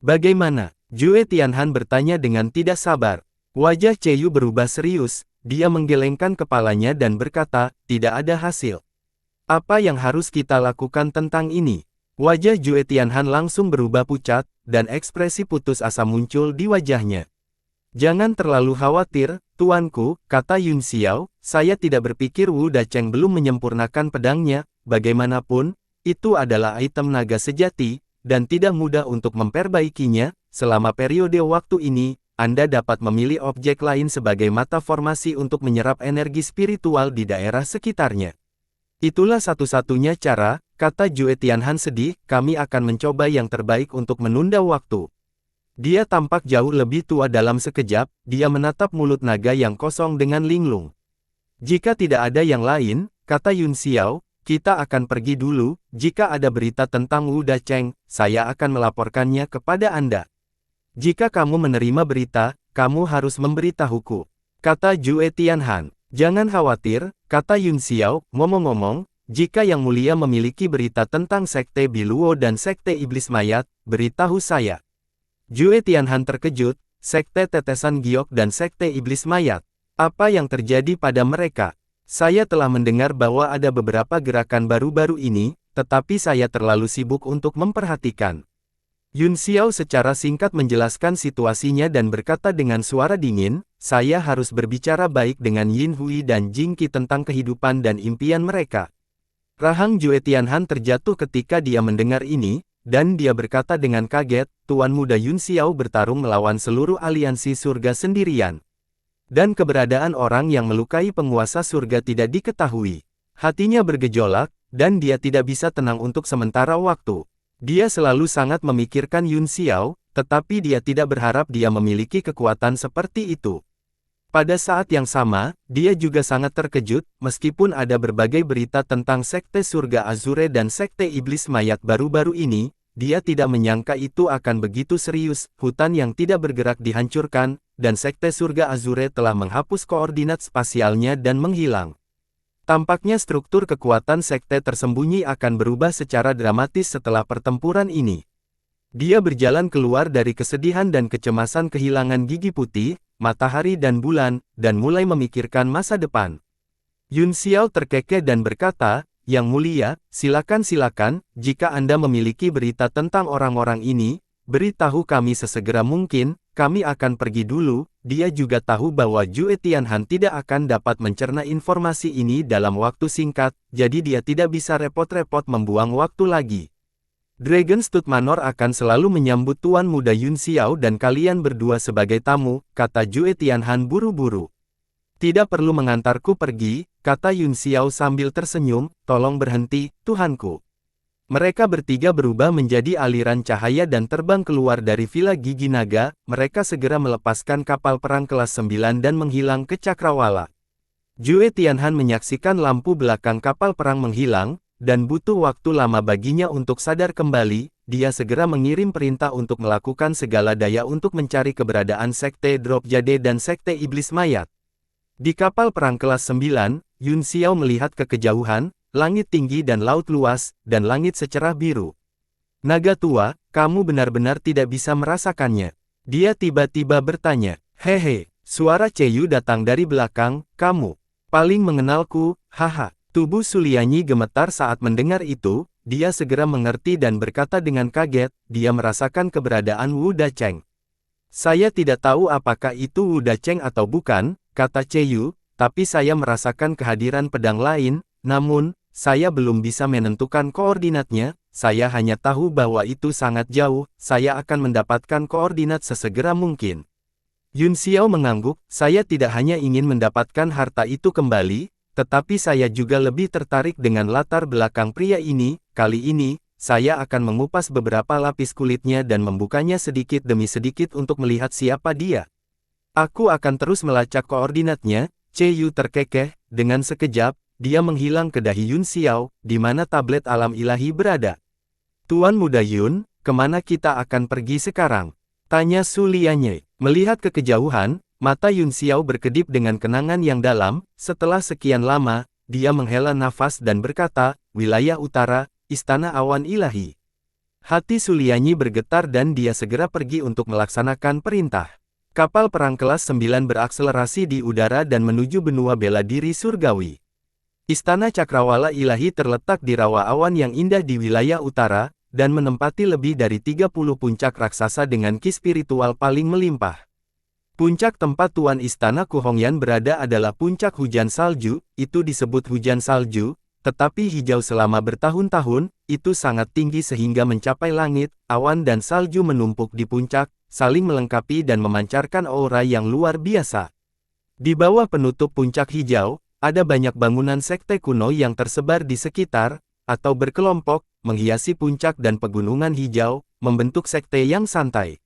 Bagaimana? Jue Tianhan bertanya dengan tidak sabar. Wajah Cheyu berubah serius, dia menggelengkan kepalanya dan berkata, tidak ada hasil. Apa yang harus kita lakukan tentang ini? Wajah Jue Tianhan langsung berubah pucat, dan ekspresi putus asa muncul di wajahnya. Jangan terlalu khawatir, tuanku, kata Yun Xiao, saya tidak berpikir Wu Dacheng belum menyempurnakan pedangnya, bagaimanapun, itu adalah item naga sejati, dan tidak mudah untuk memperbaikinya. Selama periode waktu ini, Anda dapat memilih objek lain sebagai mata formasi untuk menyerap energi spiritual di daerah sekitarnya. Itulah satu-satunya cara, kata Jue Tianhan sedih, kami akan mencoba yang terbaik untuk menunda waktu. Dia tampak jauh lebih tua dalam sekejap, dia menatap mulut naga yang kosong dengan linglung. Jika tidak ada yang lain, kata Yun Xiao, kita akan pergi dulu, jika ada berita tentang Wu Dacheng, saya akan melaporkannya kepada Anda. Jika kamu menerima berita, kamu harus memberitahuku, kata Jue Tianhan. Jangan khawatir, kata Yun Xiao, ngomong-ngomong, jika Yang Mulia memiliki berita tentang Sekte Biluo dan Sekte Iblis Mayat, beritahu saya. Jue Tianhan terkejut, Sekte Tetesan Giok dan Sekte Iblis Mayat. Apa yang terjadi pada mereka? Saya telah mendengar bahwa ada beberapa gerakan baru-baru ini, tetapi saya terlalu sibuk untuk memperhatikan. Yun Xiao secara singkat menjelaskan situasinya dan berkata dengan suara dingin, saya harus berbicara baik dengan Yin Hui dan Jing Qi tentang kehidupan dan impian mereka. Rahang Jue Tianhan terjatuh ketika dia mendengar ini, dan dia berkata dengan kaget, Tuan Muda Yun Xiao bertarung melawan seluruh aliansi surga sendirian. Dan keberadaan orang yang melukai penguasa surga tidak diketahui. Hatinya bergejolak, dan dia tidak bisa tenang untuk sementara waktu. Dia selalu sangat memikirkan Yun Xiao, tetapi dia tidak berharap dia memiliki kekuatan seperti itu. Pada saat yang sama, dia juga sangat terkejut, meskipun ada berbagai berita tentang Sekte Surga Azure dan Sekte Iblis Mayat baru-baru ini, dia tidak menyangka itu akan begitu serius. Hutan yang tidak bergerak dihancurkan, dan Sekte Surga Azure telah menghapus koordinat spasialnya dan menghilang. Tampaknya struktur kekuatan sekte tersembunyi akan berubah secara dramatis setelah pertempuran ini. Dia berjalan keluar dari kesedihan dan kecemasan kehilangan gigi putih, matahari dan bulan, dan mulai memikirkan masa depan. Yun Xiao terkekeh dan berkata, "Yang mulia, silakan, jika Anda memiliki berita tentang orang-orang ini, beritahu kami sesegera mungkin, kami akan pergi dulu." Dia juga tahu bahwa Jue Tianhan tidak akan dapat mencerna informasi ini dalam waktu singkat, jadi dia tidak bisa repot-repot membuang waktu lagi. Dragonstone Manor akan selalu menyambut Tuan Muda Yun Xiao dan kalian berdua sebagai tamu, kata Jue Tianhan buru-buru. Tidak perlu mengantarku pergi, kata Yun Xiao sambil tersenyum, tolong berhenti, Tuhanku. Mereka bertiga berubah menjadi aliran cahaya dan terbang keluar dari Villa Gigi Naga. Mereka segera melepaskan kapal perang kelas 9 dan menghilang ke Cakrawala. Jue Tianhan menyaksikan lampu belakang kapal perang menghilang, dan butuh waktu lama baginya untuk sadar kembali. Dia segera mengirim perintah untuk melakukan segala daya untuk mencari keberadaan Sekte Drop Jade dan Sekte Iblis Mayat. Di kapal perang kelas 9, Yun Xiao melihat ke kejauhan, langit tinggi dan laut luas, dan langit secerah biru. Naga tua, kamu benar-benar tidak bisa merasakannya. Dia tiba-tiba bertanya, hehe, suara Ceyu datang dari belakang, kamu paling mengenalku, haha. Tubuh Sulianyi gemetar saat mendengar itu, dia segera mengerti dan berkata dengan kaget, dia merasakan keberadaan Wu Dacheng. Saya tidak tahu apakah itu Wu Dacheng atau bukan, kata Ceyu, tapi saya merasakan kehadiran pedang lain, namun, saya belum bisa menentukan koordinatnya, saya hanya tahu bahwa itu sangat jauh, saya akan mendapatkan koordinat sesegera mungkin. Yun Xiao mengangguk, saya tidak hanya ingin mendapatkan harta itu kembali, tetapi saya juga lebih tertarik dengan latar belakang pria ini. Kali ini, saya akan mengupas beberapa lapis kulitnya dan membukanya sedikit demi sedikit untuk melihat siapa dia. Aku akan terus melacak koordinatnya. Ceyu terkekeh, dengan sekejap, dia menghilang ke dahi Yun Xiao, di mana tablet alam ilahi berada. Tuan Muda Yun, kemana kita akan pergi sekarang? Tanya Su Lianye. Melihat ke kejauhan, mata Yun Xiao berkedip dengan kenangan yang dalam. Setelah sekian lama, dia menghela nafas dan berkata, wilayah utara, Istana Awan Ilahi. Hati Su Lianye bergetar dan dia segera pergi untuk melaksanakan perintah. Kapal perang kelas 9 berakselerasi di udara dan menuju benua bela diri surgawi. Istana Cakrawala Ilahi terletak di rawa awan yang indah di wilayah utara, dan menempati lebih dari 30 puncak raksasa dengan ki spiritual paling melimpah. Puncak tempat Tuan Istana Kuhongyan berada adalah puncak hujan salju, itu disebut hujan salju, tetapi hijau selama bertahun-tahun, itu sangat tinggi sehingga mencapai langit, awan dan salju menumpuk di puncak, saling melengkapi dan memancarkan aura yang luar biasa. Di bawah penutup puncak hijau, ada banyak bangunan sekte kuno yang tersebar di sekitar, atau berkelompok, menghiasi puncak dan pegunungan hijau, membentuk sekte yang santai.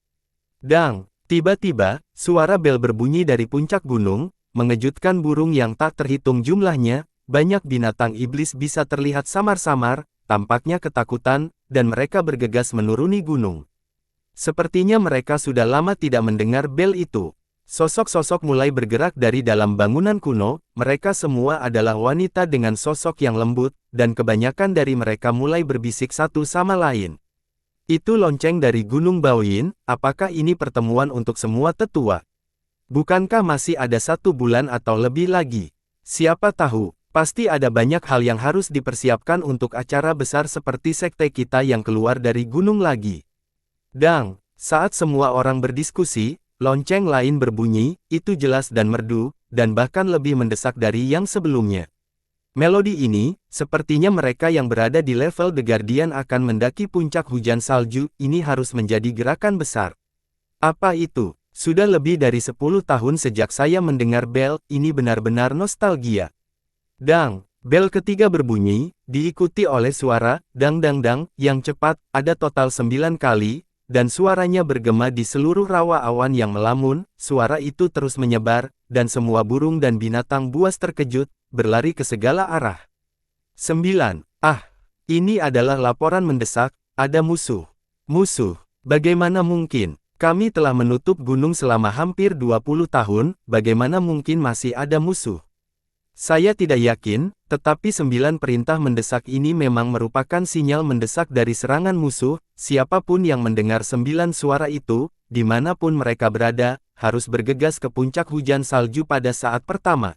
Dang! Tiba-tiba, suara bel berbunyi dari puncak gunung, mengejutkan burung yang tak terhitung jumlahnya, banyak binatang iblis bisa terlihat samar-samar, tampaknya ketakutan, dan mereka bergegas menuruni gunung. Sepertinya mereka sudah lama tidak mendengar bel itu. Sosok-sosok mulai bergerak dari dalam bangunan kuno, mereka semua adalah wanita dengan sosok yang lembut, dan kebanyakan dari mereka mulai berbisik satu sama lain. Itu lonceng dari Gunung Baoyin, apakah ini pertemuan untuk semua tetua? Bukankah masih ada 1 bulan atau lebih lagi? Siapa tahu, pasti ada banyak hal yang harus dipersiapkan untuk acara besar seperti sekte kita yang keluar dari gunung lagi. Dang, saat semua orang berdiskusi, lonceng lain berbunyi, itu jelas dan merdu, dan bahkan lebih mendesak dari yang sebelumnya. Melodi ini, sepertinya mereka yang berada di level The Guardian akan mendaki puncak hujan salju, ini harus menjadi gerakan besar. Apa itu? Sudah lebih dari 10 tahun sejak saya mendengar bel, ini benar-benar nostalgia. Dang, bel ketiga berbunyi, diikuti oleh suara, dang dang dang, yang cepat, ada total 9 kali, dan suaranya bergema di seluruh rawa awan yang melamun. Suara itu terus menyebar, dan semua burung dan binatang buas terkejut, berlari ke segala arah. 9. Ah! Ini adalah laporan mendesak, ada musuh. Musuh? Bagaimana mungkin? Kami telah menutup gunung selama hampir 20 tahun, bagaimana mungkin masih ada musuh? Saya tidak yakin, tetapi 9 perintah mendesak ini memang merupakan sinyal mendesak dari serangan musuh. Siapapun yang mendengar 9 suara itu, dimanapun mereka berada, harus bergegas ke puncak hujan salju pada saat pertama.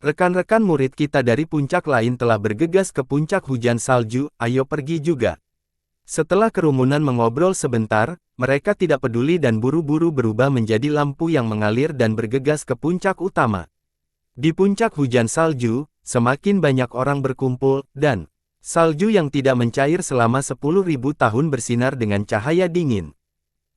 Rekan-rekan murid kita dari puncak lain telah bergegas ke puncak hujan salju, ayo pergi juga. Setelah kerumunan mengobrol sebentar, mereka tidak peduli dan buru-buru berubah menjadi lampu yang mengalir dan bergegas ke puncak utama. Di puncak hujan salju, semakin banyak orang berkumpul, dan salju yang tidak mencair selama 10.000 tahun bersinar dengan cahaya dingin.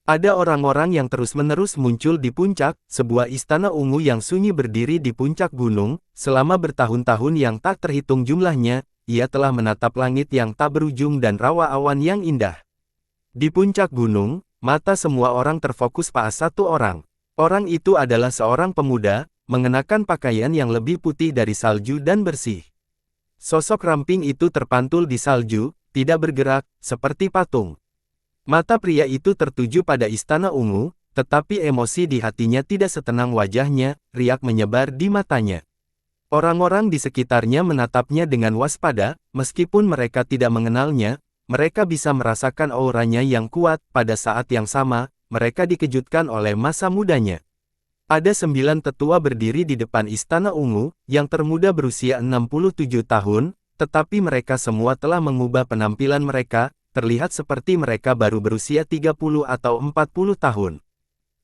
Ada orang-orang yang terus-menerus muncul di puncak, sebuah istana ungu yang sunyi berdiri di puncak gunung. Selama bertahun-tahun yang tak terhitung jumlahnya, ia telah menatap langit yang tak berujung dan rawa awan yang indah. Di puncak gunung, mata semua orang terfokus pada satu orang. Orang itu adalah seorang pemuda, mengenakan pakaian yang lebih putih dari salju dan bersih. Sosok ramping itu terpantul di salju, tidak bergerak, seperti patung. Mata pria itu tertuju pada istana ungu, tetapi emosi di hatinya tidak setenang wajahnya, riak menyebar di matanya. Orang-orang di sekitarnya menatapnya dengan waspada, meskipun mereka tidak mengenalnya, mereka bisa merasakan auranya yang kuat. Pada saat yang sama, mereka dikejutkan oleh masa mudanya. Ada 9 tetua berdiri di depan istana ungu, yang termuda berusia 67 tahun, tetapi mereka semua telah mengubah penampilan mereka, terlihat seperti mereka baru berusia 30 atau 40 tahun.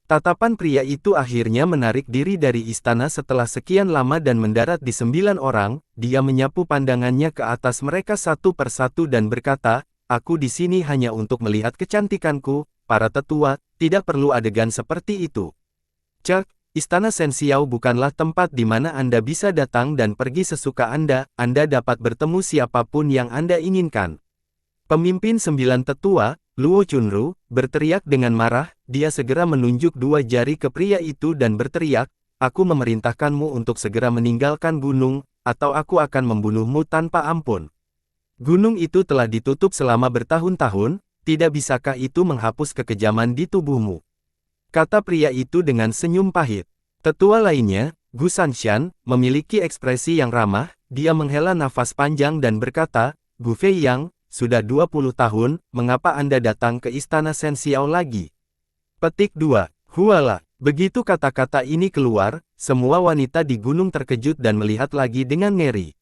Tatapan pria itu akhirnya menarik diri dari istana setelah sekian lama dan mendarat di 9 orang. Dia menyapu pandangannya ke atas mereka satu persatu dan berkata, "Aku di sini hanya untuk melihat kecantikanku, para tetua, tidak perlu adegan seperti itu." Cek, istana Sensiao bukanlah tempat di mana Anda bisa datang dan pergi sesuka Anda dapat bertemu siapapun yang Anda inginkan. Pemimpin 9 tetua, Luo Chunru, berteriak dengan marah. Dia segera menunjuk 2 jari ke pria itu dan berteriak, "Aku memerintahkanmu untuk segera meninggalkan gunung, atau aku akan membunuhmu tanpa ampun. Gunung itu telah ditutup selama bertahun-tahun, tidak bisakah itu menghapus kekejaman di tubuhmu?" Kata pria itu dengan senyum pahit. Tetua lainnya, Gu Sanshan, memiliki ekspresi yang ramah. Dia menghela nafas panjang dan berkata, "Gu Feiyang, sudah 20 tahun, mengapa Anda datang ke istana Sensiao lagi?" Petik 2. Huala. Begitu kata-kata ini keluar, semua wanita di gunung terkejut dan melihat lagi dengan ngeri.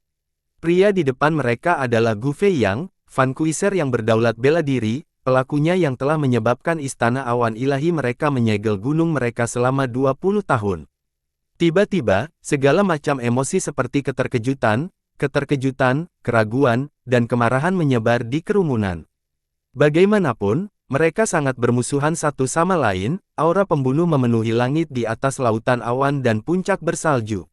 Pria di depan mereka adalah Gu Feiyang, Vanquisher yang berdaulat bela diri, pelakunya yang telah menyebabkan istana awan ilahi mereka menyegel gunung mereka selama 20 tahun. Tiba-tiba, segala macam emosi seperti keterkejutan, keraguan, dan kemarahan menyebar di kerumunan. Bagaimanapun, mereka sangat bermusuhan satu sama lain. Aura pembunuh memenuhi langit di atas lautan awan dan puncak bersalju.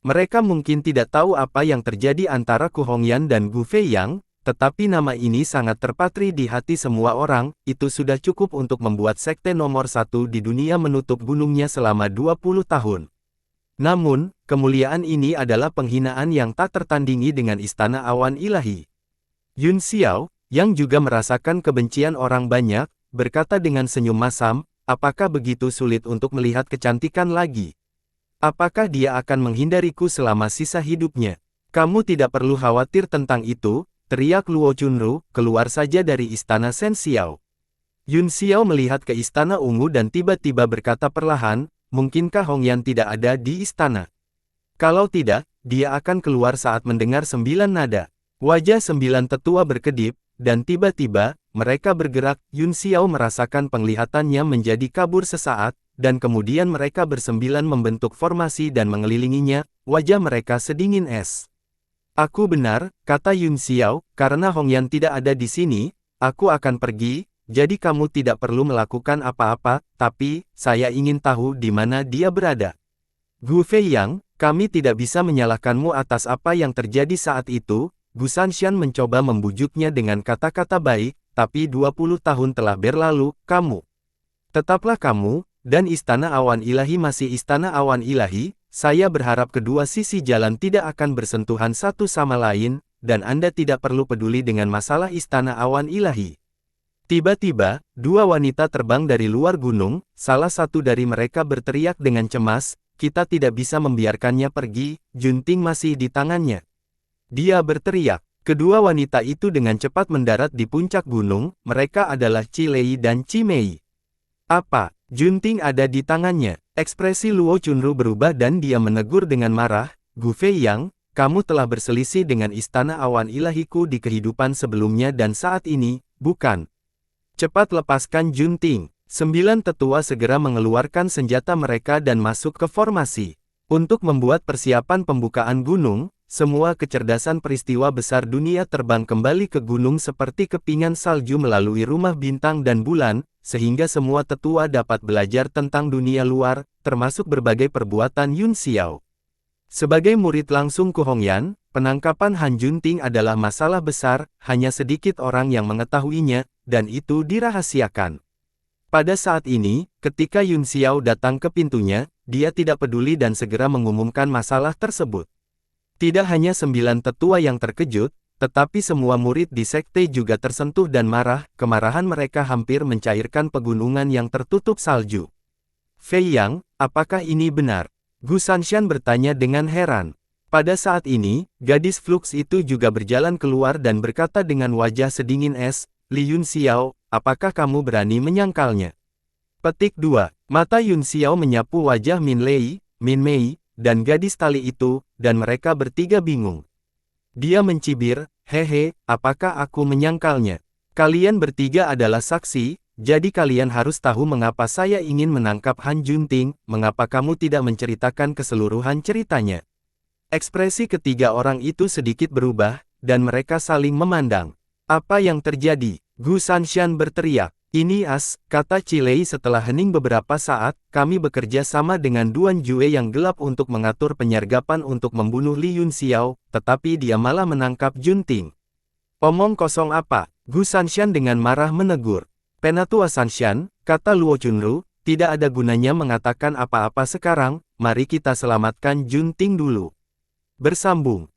Mereka mungkin tidak tahu apa yang terjadi antara Ku Hongyan dan Gu Feiyang, tetapi nama ini sangat terpatri di hati semua orang. Itu sudah cukup untuk membuat sekte nomor 1 di dunia menutup gunungnya selama 20 tahun. Namun, kemuliaan ini adalah penghinaan yang tak tertandingi dengan istana awan ilahi. Yun Xiao, yang juga merasakan kebencian orang banyak, berkata dengan senyum masam, "Apakah begitu sulit untuk melihat kecantikan lagi? Apakah dia akan menghindariku selama sisa hidupnya?" "Kamu tidak perlu khawatir tentang itu," teriak Luo Chunru, "keluar saja dari istana Sensiao." Yun Xiao melihat ke istana ungu dan tiba-tiba berkata perlahan, "Mungkinkah Hongyan tidak ada di istana? Kalau tidak, dia akan keluar saat mendengar 9 nada." Wajah 9 tetua berkedip, dan tiba-tiba, mereka bergerak. Yun Xiao merasakan penglihatannya menjadi kabur sesaat, dan kemudian mereka bersembilan membentuk formasi dan mengelilinginya. Wajah mereka sedingin es. "Aku benar," kata Yun Xiao, "karena Hongyan tidak ada di sini, aku akan pergi. Jadi kamu tidak perlu melakukan apa-apa, tapi, saya ingin tahu di mana dia berada." "Gu Feiyang, kami tidak bisa menyalahkanmu atas apa yang terjadi saat itu." Gu Sanshan mencoba membujuknya dengan kata-kata baik, tapi 20 tahun telah berlalu, kamu. Tetaplah kamu, dan Istana Awan Ilahi masih Istana Awan Ilahi. Saya berharap kedua sisi jalan tidak akan bersentuhan satu sama lain, dan Anda tidak perlu peduli dengan masalah Istana Awan Ilahi. Tiba-tiba, dua wanita terbang dari luar gunung, salah satu dari mereka berteriak dengan cemas, kita tidak bisa membiarkannya pergi, Junting masih di tangannya. Dia berteriak. Kedua wanita itu dengan cepat mendarat di puncak gunung, mereka adalah Cilei dan Cimei. Apa? Junting ada di tangannya. Ekspresi Luo Chunru berubah dan dia menegur dengan marah, Gu Feiyang, kamu telah berselisih dengan Istana Awan Ilahiku di kehidupan sebelumnya dan saat ini, bukan? Cepat lepaskan Junting. 9 tetua segera mengeluarkan senjata mereka dan masuk ke formasi. Untuk membuat persiapan pembukaan gunung, semua kecerdasan peristiwa besar dunia terbang kembali ke gunung seperti kepingan salju melalui rumah bintang dan bulan, sehingga semua tetua dapat belajar tentang dunia luar, termasuk berbagai perbuatan Yun Xiao. Sebagai murid langsung Ku Hongyan, penangkapan Han Junting adalah masalah besar, hanya sedikit orang yang mengetahuinya, dan itu dirahasiakan. Pada saat ini, ketika Yun Xiao datang ke pintunya, dia tidak peduli dan segera mengumumkan masalah tersebut. Tidak hanya 9 tetua yang terkejut, tetapi semua murid di sekte juga tersentuh dan marah, kemarahan mereka hampir mencairkan pegunungan yang tertutup salju. Feiyang, apakah ini benar? Gu Sanshan bertanya dengan heran. Pada saat ini, gadis Flux itu juga berjalan keluar dan berkata dengan wajah sedingin es, Li Yun Xiao, apakah kamu berani menyangkalnya? Petik 2. Mata Yun Xiao menyapu wajah Min Lei, Min Mei, dan gadis tali itu, dan mereka bertiga bingung. Dia mencibir, hehe, apakah aku menyangkalnya? Kalian bertiga adalah saksi, jadi kalian harus tahu mengapa saya ingin menangkap Han Junting, mengapa kamu tidak menceritakan keseluruhan ceritanya. Ekspresi ketiga orang itu sedikit berubah, dan mereka saling memandang. Apa yang terjadi? Gu Sanshan berteriak. Ini kata Cilei setelah hening beberapa saat, kami bekerja sama dengan Duan Jue yang gelap untuk mengatur penyergapan untuk membunuh Li Yun Xiao, tetapi dia malah menangkap Junting. Omong kosong apa? Gu Sanshan dengan marah menegur. Penatua Sanshan, kata Luo Chunru, tidak ada gunanya mengatakan apa-apa sekarang, mari kita selamatkan Junting dulu. Bersambung.